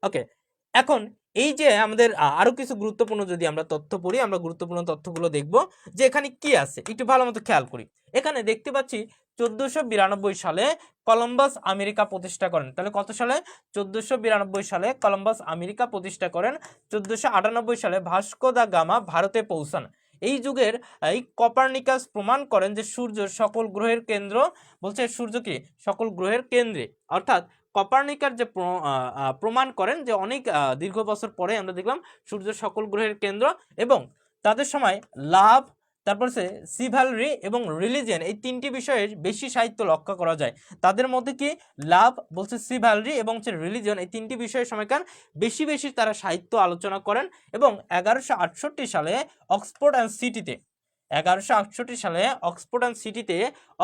ওকে, এখন এই যে আমাদের আরো কিছু গুরুত্বপূর্ণ যদি আমরা তথ্য পড়ি, আমরা গুরুত্বপূর্ণ তথ্যগুলো দেখব যে এখানে কি আছে, একটু ভালো মতো খেয়াল করি। এখানে দেখতে পাচ্ছি 1492 সালে কলম্বাস আমেরিকা প্রতিষ্ঠা করেন। তাহলে কত সালে? 1492 সালে কলম্বাস আমেরিকা প্রতিষ্ঠা করেন। 1498 সালে ভাস্কো দা গামা ভারতে পৌঁছান। এই যুগের এই কপারনিকাস প্রমাণ করেন যে সূর্য সকল গ্রহের কেন্দ্র। বলছে সূর্য কি? সকল গ্রহের কেন্দ্রে। অর্থাৎ কপারনিকার যে প্রমাণ করেন যে অনেক দীর্ঘ বছর পরে আমরা দেখলাম সূর্য সকল গ্রহের কেন্দ্র, এবং তাদের সময় লাভ তারপর হচ্ছে চিভালরি এবং রিলিজিয়ন, এই তিনটি বিষয়ের বেশি সাহিত্য লক্ষ্য করা যায়। তাদের মধ্যে কি লাভ বলছে চিভালরি এবং হচ্ছে রিলিজিয়ন, এই তিনটি বিষয়ের সময়কার বেশি বেশি তারা সাহিত্য আলোচনা করেন। এবং 1168 সালে অক্সফোর্ড অ্যান্ড সিটিতে 1168 সালে অক্সফোর্ড অ্যান্ড সিটিতে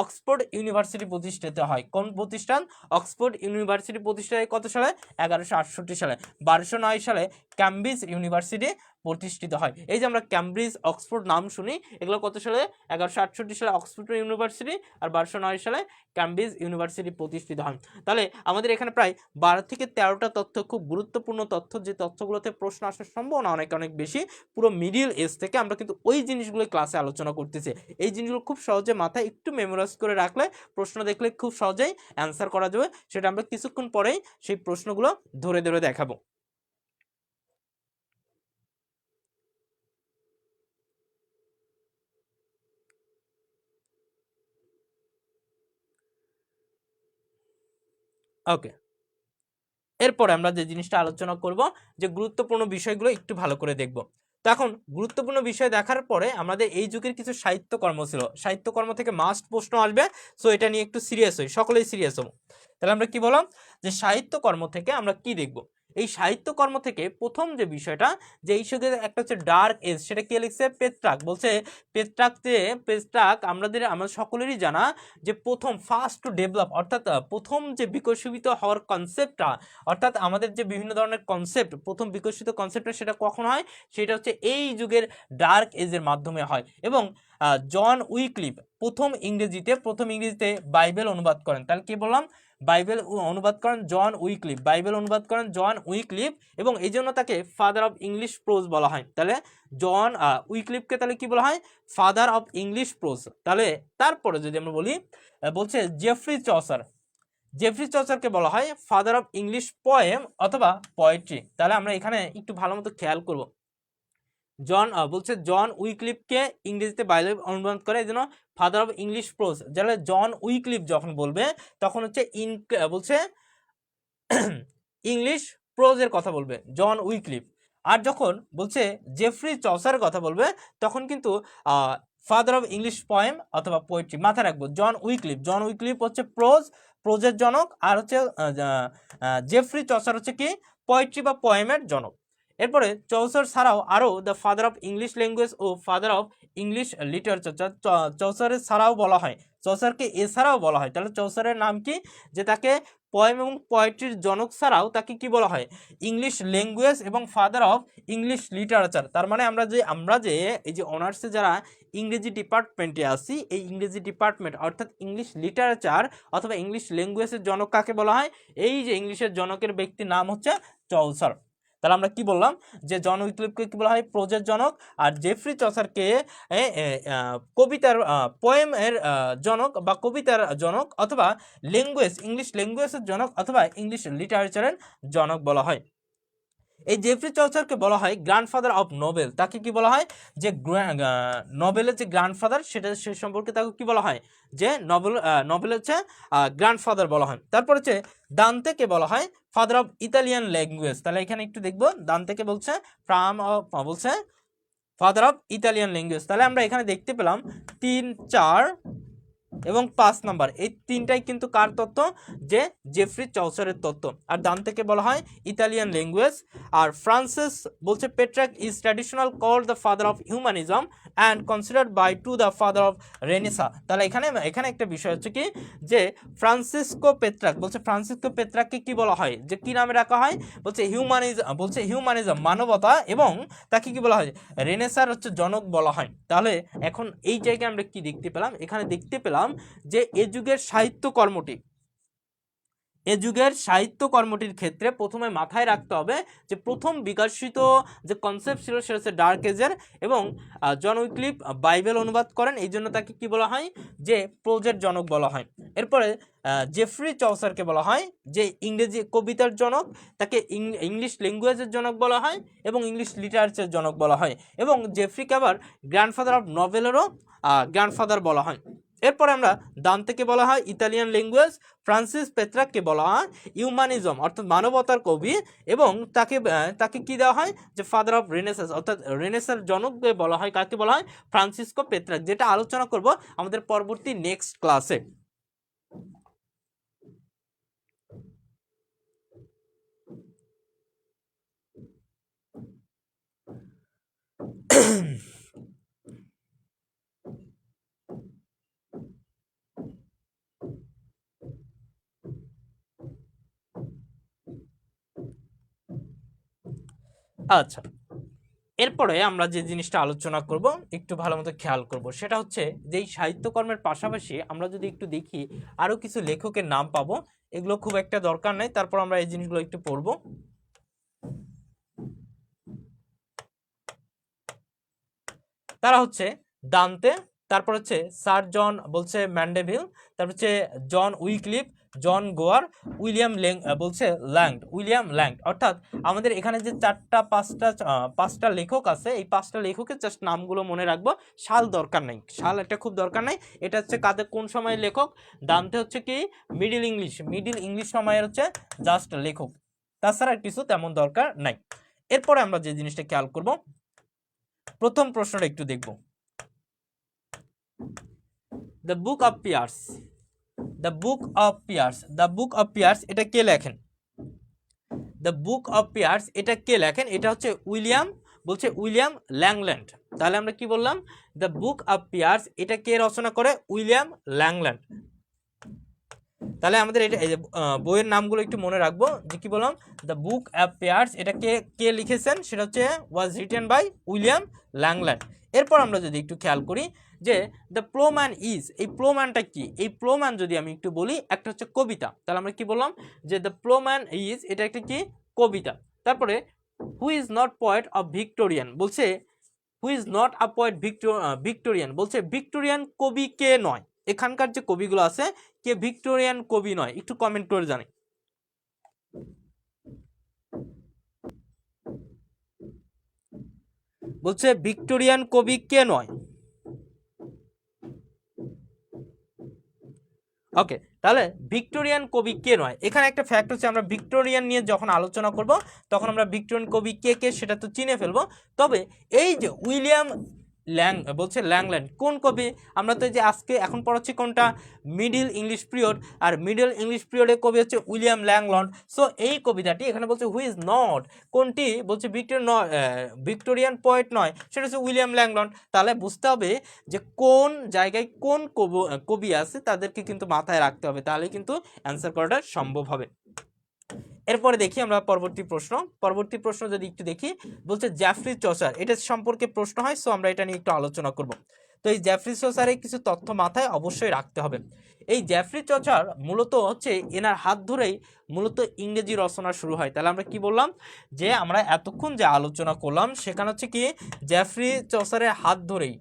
অক্সফোর্ড ইউনিভার্সিটি প্রতিষ্ঠিত হয়। কোন প্রতিষ্ঠান? অক্সফোর্ড ইউনিভার্সিটি প্রতিষ্ঠা হয় কত সালে? 1168 সালে। 1209 সালে ক্যামব্রিজ ইউনিভার্সিটি প্রতিষ্ঠিত হয়। এই যে আমরা ক্যামব্রিজ, অক্সফোর্ড নাম শুনি, এগুলো কত সালে? 1168 সালে অক্সফোর্ড ইউনিভার্সিটি, আর 1209 সালে ক্যামব্রিজ ইউনিভার্সিটি প্রতিষ্ঠিত হয়। তাহলে আমাদের এখানে প্রায় 12 থেকে 13টা তথ্য, খুব গুরুত্বপূর্ণ তথ্য, যে তথ্যগুলোতে প্রশ্ন আসার সম্ভাবনা অনেক অনেক বেশি। পুরো মিডিল এজ থেকে আমরা কিন্তু ওই জিনিসগুলো ক্লাসে আলোচনা করতেছি। এই জিনিসগুলো খুব সহজে মাথায় একটু মেমোরাইজ করে রাখলে, প্রশ্ন দেখলে খুব সহজেই অ্যান্সার করা যাবে। সেটা আমরা কিছুক্ষণ পরেই সেই প্রশ্নগুলো ধরে ধরে দেখাবো। ওকে, এরপরে আমরা যে জিনিসটা আলোচনা করব, যে গুরুত্বপূর্ণ বিষয়গুলো একটু ভালো করে দেখব। তো এখন গুরুত্বপূর্ণ বিষয় দেখার পরে আমাদের এই যুগের কিছু সাহিত্যকর্ম ছিল, সাহিত্যকর্ম থেকে মাস্ট প্রশ্ন আসবে। সো এটা নিয়ে একটু সিরিয়াস হই, সকলেই সিরিয়াস হবো। তাহলে আমরা কি বললাম, যে সাহিত্যকর্ম থেকে আমরা কি দেখব? এই সাহিত্যকর্ম থেকে প্রথম যে বিষয়টা, যে এই যুগের একটা হচ্ছে ডার্ক এজ, সেটা কে লিখছে? পেট্রাক। বলছে পেট্রাক আমরা সকলেরই জানা, যে প্রথম ফার্স্ট টু ডেভেলপ, অর্থাৎ প্রথম যে বিকশিত হওয়ার কনসেপ্টটা, অর্থাৎ আমাদের যে বিভিন্ন ধরনের কনসেপ্ট, প্রথম বিকশিত কনসেপ্টটা সেটা কখন হয়? সেটা হচ্ছে এই যুগের ডার্ক এজের মাধ্যমে হয়। এবং জন উইক্লিফ প্রথম ইংরেজিতে বাইবেল অনুবাদ করেন। তাহলে কি বললাম? বাইবেল অনুবাদ করেন জন উইক্লিফ, বাইবেল অনুবাদ করেন জন উইক্লিফ, এবং এই জন্য তাকে ফাদার অফ ইংলিশ প্রোজ বলা হয়। তাহলে জন উইক্লিফকে তাহলে কি বলা হয়? Father of English pros. তাহলে তারপরে যদি আমরা বলি, বলছে জেফ্রি চসারকে বলা হয় ফাদার অফ ইংলিশ পোয়েম অথবা পোয়েট্রি। তাহলে আমরা এখানে একটু ভালো মতো খেয়াল করব। জন উইক্লিফকে ইংরেজিতে বাইবেল অনুবাদ করে, এই জন্য ফাদার অফ ইংলিশ প্রোজ। যাহলে জন উইক্লিফ যখন বলবে তখন হচ্ছে বলছে ইংলিশ প্রোজের কথা বলবে জন উইক্লিফ। আর যখন বলছে জেফ্রি চসারের কথা বলবে তখন কিন্তু ফাদার অফ ইংলিশ পোয়েম অথবা পোয়েট্রি। মাথায় রাখবো, জন উইক্লিফ হচ্ছে প্রোজের জনক, আর হচ্ছে জেফ্রি চসার হচ্ছে কি? পোয়েট্রি বা পোয়েমের জনক। এরপরে চৌসার ছাড়াও আরও the father of English language ও ফাদার অফ ইংলিশ লিটারেচার, চৌসারের ছাড়াও বলা হয়, চৌসারকে এছাড়াও বলা হয়। তাহলে চৌসারের নাম কি? যে তাকে পোয়েম এবং পোয়েট্রির জনক ছাড়াও তাকে কি বলা হয়? ইংলিশ ল্যাঙ্গুয়েজ এবং ফাদার অফ ইংলিশ লিটারেচার। তার মানে আমরা যে এই যে অনার্সে যারা ইংরেজি ডিপার্টমেন্টে আছি, এই ইংরেজি ডিপার্টমেন্ট অর্থাৎ ইংলিশ লিটারেচার অথবা ইংলিশ ল্যাঙ্গুয়েজের জনক কাকে বলা হয়? এই যে ইংলিশের জনকের ব্যক্তির নাম হচ্ছে চৌসার। তাহলে আমরা কি বললাম, যে জন উইক্লিফকে কি বলা হয়? প্রোজের জনক, আর জেফ্রি চসারকে কবিতার পোয়েমের জনক বা কবিতার জনক, অথবা ইংলিশ ল্যাঙ্গুয়েজের জনক, অথবা ইংলিশ লিটারেচারের জনক বলা হয়। এই জেফ্রি চসারকে বলা হয় গ্র্যান্ডফাদার অফ নোবেল। তাকে কি বলা হয়? যে নোবেলের যে গ্র্যান্ডফাদার, সে সম্পর্কে তাকে কি বলা হয়? যে নোবেল হচ্ছে গ্র্যান্ডফাদার বলা হয়। তারপর হচ্ছে দান্তেকে বলা হয় ফাদার অফ ইতালিয়ান ল্যাঙ্গুয়েজ। তাহলে এখানে একটু দেখবো, দান্তেকে বলছে ফাদার অফ ইতালিয়ান ল্যাঙ্গুয়েজ। তাহলে আমরা এখানে দেখতে পেলাম 3, 4 এবং 5 নাম্বার, এই তিনটাই কিন্তু কার তত্ত্ব? যে জেফ্রি চৌসারের তত্ত্ব। আর দান্তেকে বলা হয় ইতালিয়ান ল্যাঙ্গুয়েজ। আর ফ্রান্সিস বলছে Petrarch is traditional called the father of humanism and considered by to the father of Renaissance. তাহলে এখানে একটা বিষয় হচ্ছে কি, যে ফ্রান্সিসকো পেট্রাককে কি বলা হয়? যে কি নামে রাখা হয়? বলছে হিউম্যানিজম মানবতা, এবং তাকে কি বলা হয়? রেনেসার হচ্ছে জনক বলা হয়। তাহলে এখন এই জায়গায় আমরা কি দেখতে পেলাম? এখানে দেখতে পেলাম যে এ যুগের সাহিত্যকর্মটির ক্ষেত্রে প্রথমে মাথায় রাখতে হবে যে প্রথম বিকশিত যে কনসেপ্ট ছিল সেটা হচ্ছে ডার্ক এজের, এবং জন উইক্লিফ বাইবেল অনুবাদ করেন, এই জন্য তাকে কি বলা হয়? যে প্রোজের জনক বলা হয়। এরপরে জেফ্রি চৌসারকে বলা হয় যে ইংরেজি কবিতার জনক, তাকে ইংলিশ ল্যাঙ্গুয়েজের জনক বলা হয়, এবং ইংলিশ লিটারেচারের জনক বলা হয়, এবং জেফ্রিকে আবার গ্র্যান্ডফাদার অফ নভেলেরও গ্র্যান্ডফাদার বলা হয়। এরপরে আমরা দান্তেকে বলা হয় ইতালিয়ান ল্যাঙ্গুয়েজ, ফ্রান্সিস পেত্রাককে বলা হয় হিউম্যানিজম অর্থাৎ মানবতার কবি, এবং তাকে কি দেওয়া হয় যে ফাদার অফ রেনেসাস অর্থাৎ রেনেসার জনককে বলা হয়, কাকে বলা হয়? ফ্রান্সিসকো পেত্রাক, যেটা আলোচনা করব আমাদের পরবর্তী নেক্সট ক্লাসে। আচ্ছা, এরপরে আমরা যে জিনিসটা আলোচনা করব একটু ভালো মতো খেয়াল করব, সেটা হচ্ছে যে এই সাহিত্যকর্মের পাশাপাশি আমরা যদি একটু দেখি আরো কিছু লেখকের নাম পাবো, এগুলো খুব একটা দরকার নাই, তারপর আমরা এই জিনিসগুলো একটু পড়বো। তারা হচ্ছে দান্তে, তারপর হচ্ছে স্যার জন বলছে ম্যান্ডেভিল, তারপর হচ্ছে জন উইক্লিফ, জন গোয়ার, উইলিয়াম উইলিয়াম ল্যাংড। অর্থাৎ আমাদের এখানে যে পাঁচটা লেখক আছে, এই পাঁচটা লেখকের জাস্ট নামগুলো মনে রাখবো, সাল দরকার নেই, সাল এটা খুব দরকার নেই। এটা হচ্ছে কাদের কোন সময়ের লেখক? দান্তে হচ্ছে কি মিডিল ইংলিশ সময়ের হচ্ছে জাস্ট লেখক, তাছাড়া কিছু তেমন দরকার নাই। এরপরে আমরা যে জিনিসটা খেয়াল করব, প্রথম প্রশ্নটা একটু দেখব। দ্য বুক অফ পিয়ার্স এটা কে লেখেন? দ্য বুক অফ পিয়ার্স এটা কে লেখেন? এটা হচ্ছে উইলিয়াম ল্যাংল্যান্ড। তাহলে আমরা কি বললাম? দ্য বুক অফ পিয়ার্স এটা কে রচনা করে? উইলিয়াম ল্যাংল্যান্ড। তাহলে আমাদের এটা বইয়ের নামগুলো একটু মনে রাখবো, যে কি বললাম, দ্য বুক অফ পিয়ার্স এটা কে লিখেছেন? সেটা হচ্ছে ওয়াজ রিটেন বাই উইলিয়াম ল্যাংল্যান্ড। এরপর আমরা যদি একটু খেয়াল করি যে দ্য প্লোম্যান এই প্লোম্যানটা কি? এই প্লোম্যান যদি আমি একটু বলি, একটা হচ্ছে কবিতা। তাহলে আমরা কি বললাম যে দ্য প্লোম্যান এটা একটা কি কবিতা। তারপরে who is not poet of Victorian বলছে, ভিক্টোরিয়ান বলছে ভিক্টোরিয়ান কবি কে নয়? এখানকার যে কবিগুলো আছে কে ভিক্টোরিয়ান কবি নয়? একটু কমেন্ট করে জানি। বলছে ভিক্টোরিয়ান কবি কে নয়? ওকে, তাহলে ভিক্টোরিয়ান কবি কে নয়? এখানে একটা ফ্যাক্ট হচ্ছে, আমরা ভিক্টোরিয়ান নিয়ে যখন আলোচনা করব তখন আমরা ভিক্টোরিয়ান কবি কে সেটা তো চিনে ফেলবো। তবে এই যে উইলিয়াম ল্যাংল্যান্ড কোন কবি? আমরা তো যে এখন পড়াচ্ছি কোনটা? মিডল ইংলিশ পিরিয়ড, আর মিডল ইংলিশ পিরিয়ডের কবি হচ্ছে উইলিয়াম ল্যাংল্যান্ড। সো এই কবিতাটি এখানে বলছে হু ইজ নট, কোনটি বলছে ভিক্টোরিয়ান পোয়েট নয়, সেটা হচ্ছে উইলিয়াম ল্যাংল্যান্ড। তাহলে বুঝতে হবে যে কোন জায়গায় কোন কবি আছে তাদেরকে কিন্তু মাথায় রাখতে হবে, তাহলে কিন্তু অ্যান্সার করাটা সম্ভব হবে। এরপরে দেখি আমরা পরবর্তী প্রশ্ন যদি একটু দেখি, বলছে জেফ্রি চসার, এটা সম্পর্কে প্রশ্ন হয়, সো আমরা এটা নিয়ে একটু আলোচনা করব। তো এই জেফ্রি চসারের কিছু তথ্য মাথায় অবশ্যই রাখতে হবে। এই জেফ্রি চসার মূলত হচ্ছে এনার হাত ধরেই মূলত ইংরেজি রচনা শুরু হয়। তাহলে আমরা কি বললাম যে আমরা এতক্ষণ যে আলোচনা করলাম সেখানে হচ্ছে কি জেফ্রি চসারের হাত ধরেই,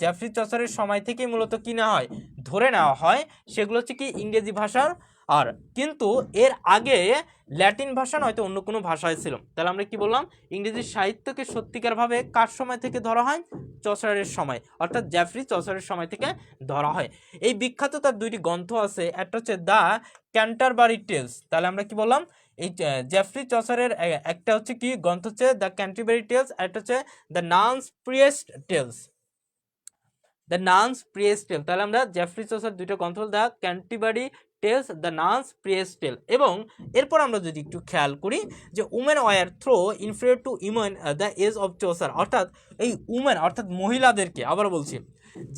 জেফ্রি চসারের সময় থেকেই মূলত কি না হয় ধরে নেওয়া হয়, সেগুলো হচ্ছে কি ইংরেজি ভাষার, আর কিন্তু এর আগে ল্যাটিন ভাষা নয়তো অন্য কোনো ভাষায় ছিল। তাহলে আমরা কি বললাম, ইংরেজি সাহিত্যকে সত্যিকারভাবে কার সময় থেকে ধরা হয়? চসারের সময়, অর্থাৎ জেফ্রি চসারের সময় থেকে ধরা হয়। এই বিখ্যাত তার দুইটি গ্রন্থ আছে, একটা হচ্ছে দ্য ক্যান্টারবারি টেলস। তাহলে আমরা কি বললাম, এই জেফ্রি চসারের একটা হচ্ছে কি গ্রন্থ হচ্ছে দ্য ক্যান্টারবারি টেলস, আর একটা হচ্ছে দ্য নানস প্রিয়েস্ট টেলস। তাহলে আমরা জেফ্রি চসার দুইটা গ্রন্থ, the Canterbury tales, the Nun's priest tale. এবং এরপর আমরা যদি একটু খেয়াল করি যে women were thought inferior to women the age of Chaucer, অর্থাৎ এই উমেন অর্থাৎ মহিলাদেরকে, আবার বলছি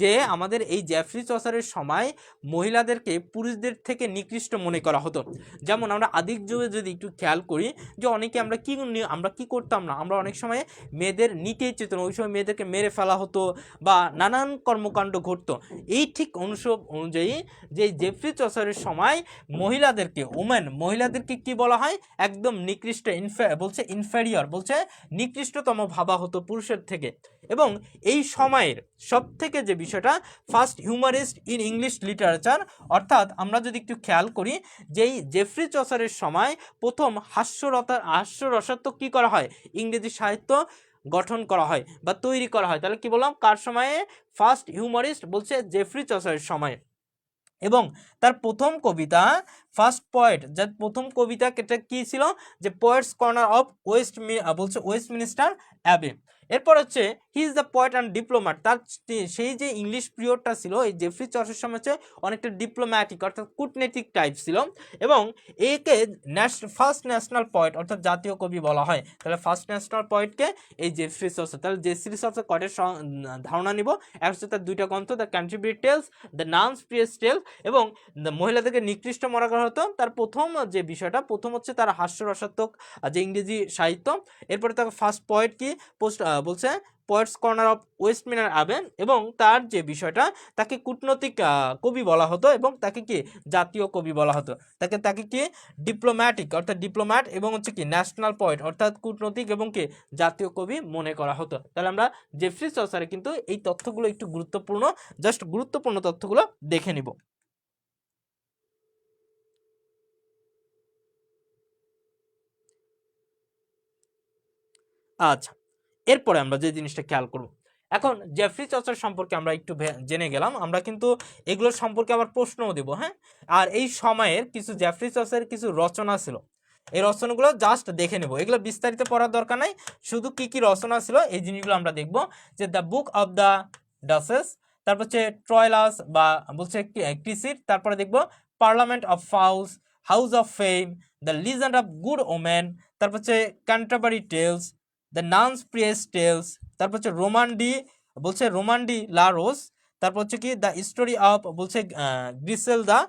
যে আমাদের এই জেফ্রি চসারের সময় মহিলাদেরকে পুরুষদের থেকে নিকৃষ্ট মনে করা হতো। যেমন আমরা আদিক যুগে যদি একটু খেয়াল করি যে অনেকে আমরা কি করতাম না, আমরা অনেক সময় মেয়েদের নিতেই চেতন, ওই সময় মেয়েদেরকে মেরে ফেলা হতো বা নানান কর্মকাণ্ড ঘটতো। এই ঠিক অনুযায়ী যে জেফ্রি চসারের সময় মহিলাদেরকে কি বলা হয়? একদম নিকৃষ্ট, ইনফেরিয়র বলছে নিকৃষ্টতম ভাবা হতো পুরুষের থেকে। এবং এই সময়ের সব থেকে যে বিষয়টা, ফার্স্ট হিউমারিস্ট ইন ইংলিশ লিটারেচার, অর্থাৎ আমরা যদি একটু খেয়াল করি যেই জেফ্রি চসারের সময় প্রথম হাস্যরসাত্মক কি করা হয়? ইংরেজি সাহিত্য গঠন করা হয় বা তৈরি করা হয়। তাহলে কি বললাম, কার সময়ে? ফার্স্ট হিউমারিস্ট বলছে জেফ্রি চসারের সময়। এবং তার প্রথম কবিতা ফার্স্ট পোয়েট, যার প্রথম কবিতা এটা কি ছিল, যে পোয়েটস কর্নার অফ বলছে ওয়েস্টমিনিস্টার অ্যাবে। এরপর হচ্ছে he is the poet and diplomat. তার সেই যে ইংলিশ পিরিয়ডটা ছিল এই জেফ্রি চসারের সময় হচ্ছে অনেকটা ডিপ্লোম্যাটিক অর্থাৎ কূটনৈতিক টাইপ ছিল, এবং একে ফার্স্ট ন্যাশনাল পোয়েট অর্থাৎ জাতীয় কবি বলা হয়। তাহলে ফার্স্ট ন্যাশনাল পোয়েটকে এই জেফ্রি চসার। তাহলে জেফ্রি চসার কয়টার ধারণা নিব? এক হচ্ছে তার দুইটা গ্রন্থ, the Canterbury tales, the nun's priest's tales, এবং মহিলাদেরকে নিকৃষ্ট মনে করা হতো। তার প্রথম যে বিষয়টা, প্রথম হচ্ছে তার হাস্যরসাত্মক যে ইংরেজি সাহিত্য। এরপরে তার ফার্স্ট পোয়েট কি বলছে পোয়েটস কর্নার অফ ওয়েস্টমিনার অ্যাবে, এবং তার যে বিষয়টা তাকে কূটনৈতিক কবি বলা হতো এবং তাকে কি জাতীয় কবি বলা হতো। তাকে কি ডিপ্লোম্যাটিক অর্থাৎ ডিপ্লোম্যাট, এবং হচ্ছে কি ন্যাশনাল পোয়েট অর্থাৎ কূটনৈতিক এবং কি জাতীয় কবি মনে করা হতো। তাহলে আমরা জেফ্রি চসারে কিন্তু এই তথ্যগুলো একটু গুরুত্বপূর্ণ, জাস্ট গুরুত্বপূর্ণ তথ্যগুলো দেখে নিব। আচ্ছা, এরপরে আমরা যে জিনিসটা খেয়াল করব, এখন জেফ্রি চসার সম্পর্কে আমরা একটু জেনে গেলাম, আমরা কিন্তু এগুলোর সম্পর্কে আবার প্রশ্নও দেব। হ্যাঁ, আর এই সময়ের কিছু জেফ্রি চসারের কিছু রচনা ছিল, এই রচনাগুলো জাস্ট দেখে নেব, এগুলো বিস্তারিত পড়ার দরকার নাই, শুধু কি কি রচনা ছিল এই জিনিসগুলো আমরা দেখব। যে the book of the duchess, তারপর হচ্ছে ট্রয়লাস বা বলছে ক্রিসিট, তারপরে দেখব parliament of fowls, house of fame, the legend of good women, তারপর হচ্ছে Canterbury tales, the nun's priest's tales, তারপর হচ্ছে রোমান ডি লা রোস, তারপর হচ্ছে কি দ্য স্টোরি অফ বলছে গ্রিসেলদা,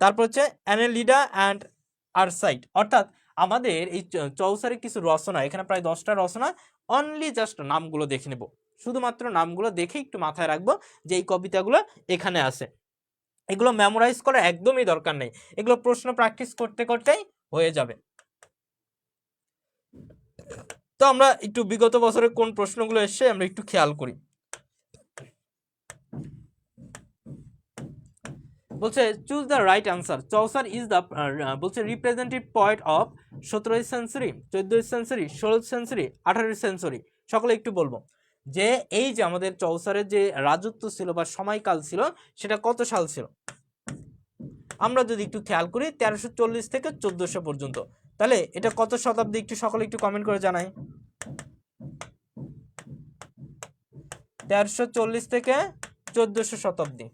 তারপর হচ্ছে অ্যানেলিডা অ্যান্ড আরসাইট। অর্থাৎ আমাদের এই চৌসারের কিছু রচনা, এখানে প্রায় 10টা রচনা, অনলি জাস্ট নামগুলো দেখে নেব, শুধুমাত্র নামগুলো দেখে একটু মাথায় রাখবো যে এই কবিতাগুলো এখানে আছে। এগুলো মেমোরাইজ করার একদমই দরকার নেই, এগুলো প্রশ্ন প্র্যাকটিস করতে করতেই হয়ে যাবে। তো আমরা একটু বিগত বছরের কোন প্রশ্নগুলো এসছে আমরা একটু খেয়াল করি। বলছে choose the right answer, Chaucer is the বলছে representative poet of 17th century, 14th century, 16th century, 18th century. সকলে একটু বলবো যে এই যে আমাদের চৌসারের যে রাজত্ব ছিল বা সময়কাল ছিল সেটা কত সাল ছিল। আমরা যদি একটু খেয়াল করি 1340 থেকে 1400 পর্যন্ত। তাহলে এটা কত শতাব্দী একটু সকলে একটু কমেন্ট করে জানাই। 1340 থেকে 1400 শতাব্দী।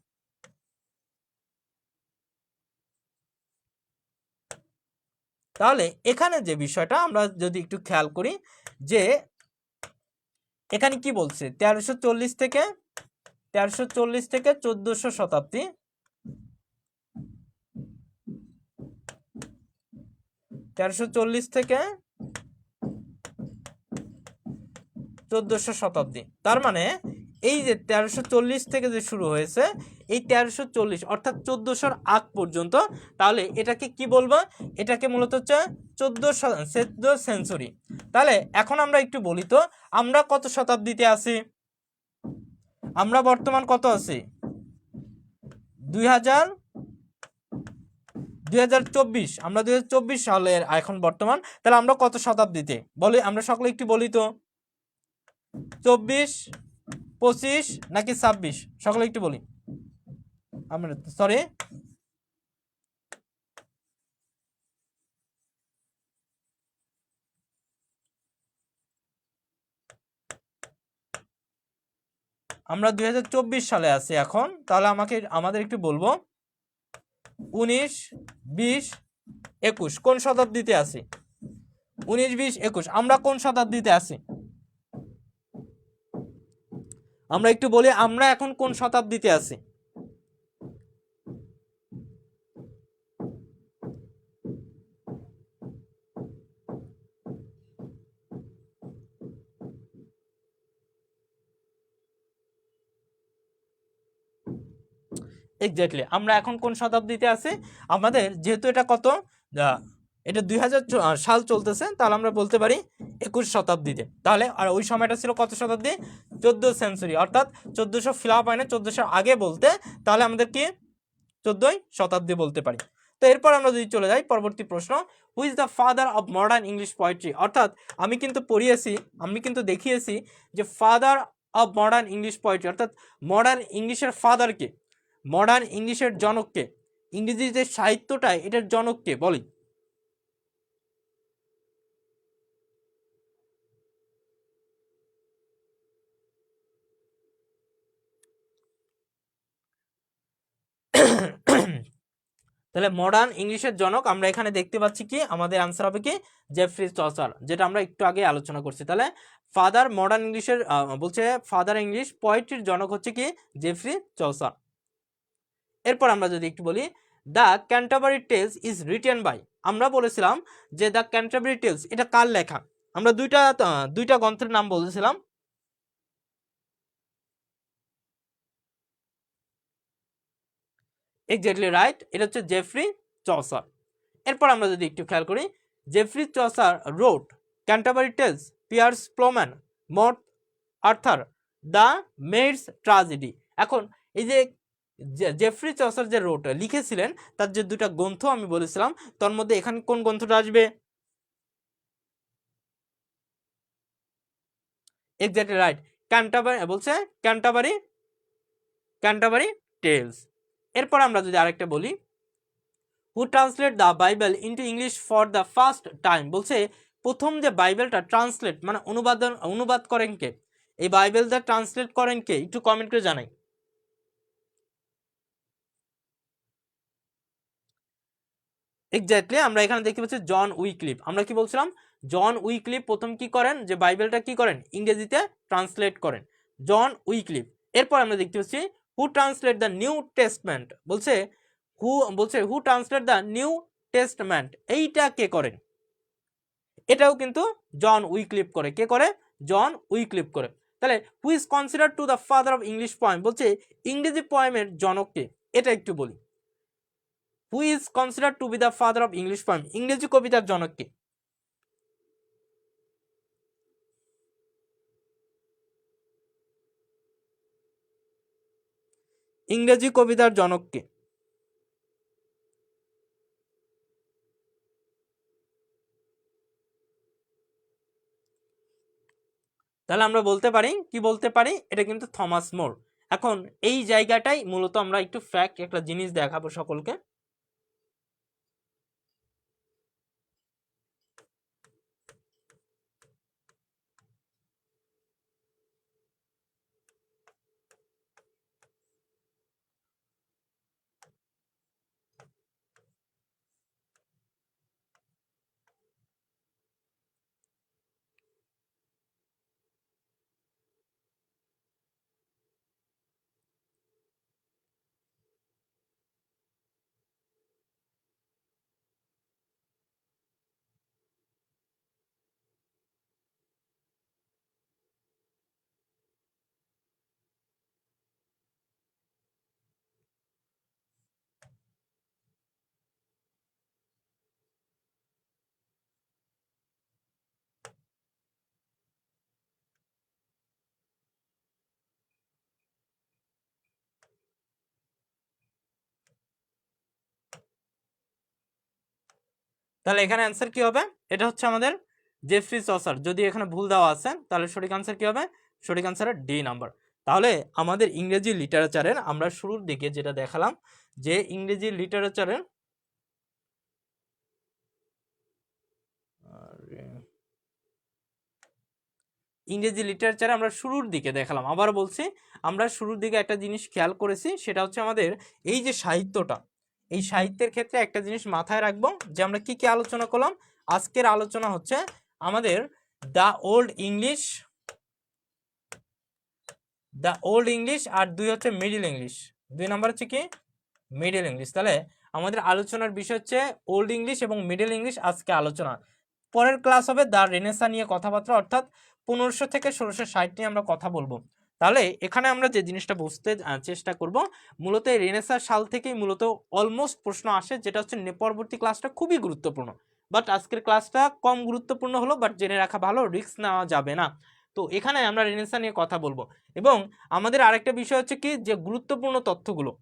তাহলে এখানে যে বিষয়টা আমরা যদি একটু খেয়াল করি যে এখানে কি বলছে 1340 থেকে 1400 শতাব্দী, 1340 থেকে 1400 শতাব্দী। তার মানে এই যে 1340 থেকে যে শুরু হয়েছে এই 1340 অর্থাৎ 1400 আগ পর্যন্ত, তাহলে এটাকে কি বলবো, এটাকে মূলত হচ্ছে 14th সেঞ্চুরি। তাহলে এখন আমরা একটু বলি তো আমরা কত শতাব্দীতে আছি, আমরা বর্তমান কত আছি 2024, আমরা 2024 সালের এখন বর্তমান। তাহলে আমরা কত শতাব্দীতে বলি, আমরা সকলে একটু বলি তো 24, 25 নাকি 26, সকলে একটু বলি। আমরা সরি আমরা 2024 সালে আছি এখন। তাহলে আমাদের একটু বলবো 19, 20, 21 কোন শতাব্দীতে আছি, 19, 20, 21 আমরা কোন শতাব্দীতে আছি, আমরা একটু বলি আমরা এখন কোন শতাব্দীতে আছি। এক্স্যাক্টলি আমরা এখন কোন শতাব্দীতে আছি, আমাদের যেহেতু এটা কত এটা 2000 সাল চলতেছে, তাহলে আমরা বলতে পারি 21 শতাব্দীতে। তাহলে আর ওই সময়টা ছিল কত শতাব্দী, 14th সেঞ্চুরি, অর্থাৎ 1400 ফিল আপ হয় না, 1400 আগে বলতে, তাহলে আমাদের কি 14th শতাব্দী বলতে পারি। তো এরপর আমরা যদি চলে যাই পরবর্তী প্রশ্ন, who is the father of modern English poetry, অর্থাৎ আমি কিন্তু দেখিয়েছি যে father of modern English poetry অর্থাৎ মডার্ন ইংলিশের ফাদারকে, মডার্ন ইংলিশের জনককে, ইংরেজি যে সাহিত্যটা এটার জনককে বলি। তাহলে মডার্ন ইংলিশের জনক আমরা এখানে দেখতে পাচ্ছি কি, আমাদের আনসার হবে কি জেফ্রি চসার, যেটা আমরা একটু আগে আলোচনা করছি। তাহলে ফাদার মডার্ন ইংলিশের বলছে ফাদার ইংলিশ পোয়েট্রির জনক হচ্ছে কি জেফ্রি চসার। এরপর আমরা যদি একটু বলি, the Canterbury Tales is written by, আমরা বলেছিলাম যে দ্য ক্যান্টারবারি টেলস এটা কার লেখা, আমরা দুইটা গ্রন্থের নাম বলেছিলাম। এক্স্যাক্টলি রাইট, এটা হচ্ছে জেফ্রি চসার। এরপর আমরা যদি একটু খেয়াল করি, Geoffrey Chaucer wrote Canterbury tales, Piers Plowman, Morte Arthur, the maid's tragedy. এখন এই যে জেফ্রি চসার যে রোট লিখেছিলেন তার যে দুটা গ্রন্থ আমি বলেছিলাম, তার মধ্যে এখানে কোন গ্রন্থটা আসবে? এক্স্যাক্টলি রাইট, ক্যান্টারবারি বলছে ক্যান্টারবারি টেলস। এরপর আমরা যদি আরেকটা বলি, who translate the Bible into English for the first time, বলছে প্রথম যে বাইবেলটা ট্রান্সলেট মানে অনুবাদ করেন কে, এই বাইবেলটা ট্রান্সলেট করেন কে, একটু কমেন্ট করে জানাই। এক্স্যাক্টলি আমরা এখানে দেখতে পাচ্ছি জন উইক্লিফ। আমরা কি বলছিলাম, জন উইক্লিফ প্রথম কি করেন, যে বাইবেলটা কি করেন ইংরেজিতে ট্রান্সলেট করেন, জন উইক্লিফ। এরপর আমরা দেখতে পাচ্ছি হু ট্রান্সলেট দ্য নিউ টেস্টমেন্ট, বলছে হু ট্রান্সলেট দ্য নিউ টেস্টমেন্ট, এইটা কে করেন, এটাও কিন্তু জন উইক্লিফ করে। কে করে? জন উইক্লিফ করে। তাহলে who is consider to the father of English poem, বলছে ইংরেজি পোয়েমের জনককে, এটা একটু বলি। Who is consider to B the father of English poem, ইংরেজি কবিতার জনককে? ইংরেজি কবিতার জনককে? তাহলে আমরা বলতে পারি কি, বলতে পারি এটা কিন্তু থমাস মোর। এখন এই জায়গাটাই মূলত আমরা একটু ফ্যাক্ট একটা জিনিস দেখাবো সকলকে। তাহলে এখানে অ্যান্সার কি হবে, এটা হচ্ছে আমাদের জেফ্রি চসার। যদি এখানে ভুল দেওয়া আছে তাহলে সঠিক আনসার কি হবে, সঠিক আনসারের ডি নাম্বার। তাহলে আমাদের ইংরেজি লিটারেচারের আমরা শুরুর দিকে যেটা দেখালাম, যে ইংরেজি লিটারেচারের আমরা শুরুর দিকে দেখালাম, আবার বলছি আমরা শুরুর দিকে একটা জিনিস খেয়াল করেছি, সেটা হচ্ছে আমাদের এই যে সাহিত্যটা, এই সাহিত্যের ক্ষেত্রে একটা জিনিস মাথায় রাখবো, যে আমরা কি কি আলোচনা করলাম। আজকের আলোচনা হচ্ছে আমাদের দ্য ওল্ড ইংলিশ আর দুই হচ্ছে মিডল ইংলিশ, দুই নাম্বার হচ্ছে কি মিডল ইংলিশ। তাহলে আমাদের আলোচনার বিষয় হচ্ছে ওল্ড ইংলিশ এবং মিডল ইংলিশ আজকে আলোচনা। পরের ক্লাস হবে দ্য রেনেসা নিয়ে কথাবার্তা, অর্থাৎ 1500 থেকে 1660 নিয়ে আমরা কথা বলবো। তাহলে এখানে আমরা যে জিনিসটা বুঝতে চেষ্টা করব, মূলত এই রেনেসার সাল থেকেই মূলত অলমোস্ট প্রশ্ন আসে, যেটা হচ্ছে পরবর্তী ক্লাসটা খুবই গুরুত্বপূর্ণ। বাট আজকের ক্লাসটা কম গুরুত্বপূর্ণ হলো, বাট জেনে রাখা ভালো, রিস্ক নেওয়া যাবে না। তো এখানে আমরা রেনেসা নিয়ে কথা বলবো, এবং আমাদের আরেকটা বিষয় হচ্ছে কি, যে গুরুত্বপূর্ণ তথ্যগুলো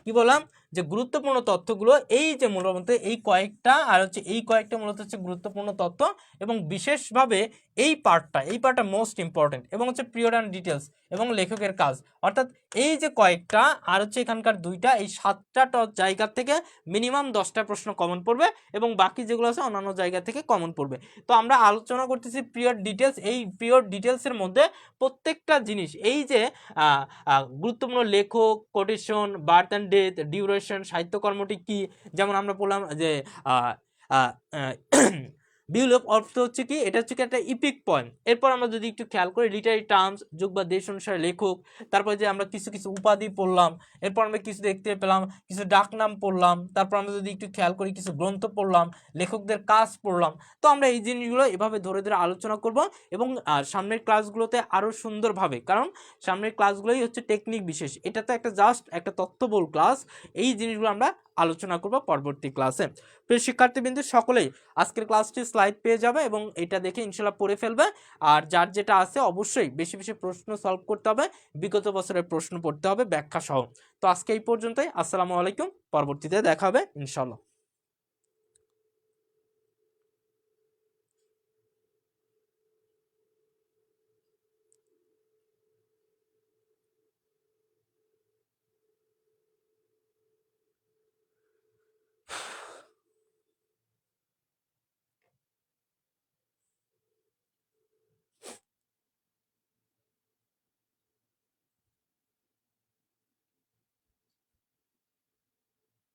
কি বললাম, যে গুরুত্বপূর্ণ তথ্যগুলো এই যে মূলত এই কয়েকটা আর হচ্ছে এই কয়েকটা মূলত হচ্ছে গুরুত্বপূর্ণ তথ্য এবং বিশেষভাবে এই পার্টটা মোস্ট ইম্পর্টেন্ট এবং হচ্ছে পিরিয়ড অ্যান্ড ডিটেলস এবং লেখকের কাজ, অর্থাৎ এই যে কয়েকটা আর হচ্ছে এখানকার দুইটা, এই 7টা জায়গা থেকে মিনিমাম 10টা প্রশ্ন কমন পড়বে এবং বাকি যেগুলো আছে অন্যান্য জায়গা থেকে কমন পড়বে। তো আমরা আলোচনা করতেছি পিরিয়ড ডিটেলস। এই পিরিয়ড ডিটেলসের মধ্যে প্রত্যেকটা জিনিস, এই যে গুরুত্বপূর্ণ লেখক, quotation, birth and death, duration, সাহিত্যকর্মটি কি, যেমন আমরা বললাম যে বিউলফ অর্থ হচ্ছে কি, এটা হচ্ছে কি একটা ইপিক পয়েম। এরপর আমরা যদি একটু খেয়াল করি লিটারি টার্মস, যুগ বা দেশ অনুসারে লেখক, তারপর যে আমরা কিছু কিছু উপাধি পড়লাম, এরপর আমরা কিছু দেখতে পেলাম কিছু ডাকনাম পড়লাম, তারপর আমরা যদি একটু খেয়াল করি কিছু গ্রন্থ পড়লাম, লেখকদের কাজ পড়লাম। তো আমরা এই জিনিসগুলো এভাবে ধরে ধরে আলোচনা করব এবং সামনের ক্লাসগুলোতে আরও সুন্দরভাবে, কারণ সামনের ক্লাসগুলোই হচ্ছে টেকনিক বিশেষ, এটা তো একটা জাস্ট একটা তথ্যবহুল ক্লাস, এই জিনিসগুলো আমরা আলোচনা করব পরবর্তী ক্লাসে। প্রিয় শিক্ষার্থীবৃন্দ, সকলেই আজকের ক্লাসটি স্লাইড পেয়ে যাবে এবং এটা দেখে ইনশাল্লাহ পড়ে ফেলবে। আর যার যেটা আছে অবশ্যই বেশি বেশি প্রশ্ন সলভ করতে হবে, বিগত বছরের প্রশ্ন পড়তে হবে ব্যাখ্যা সহ। তো আজকে এই পর্যন্তই। আসসালামু আলাইকুম, পরবর্তীতে দেখা হবে ইনশাল্লাহ।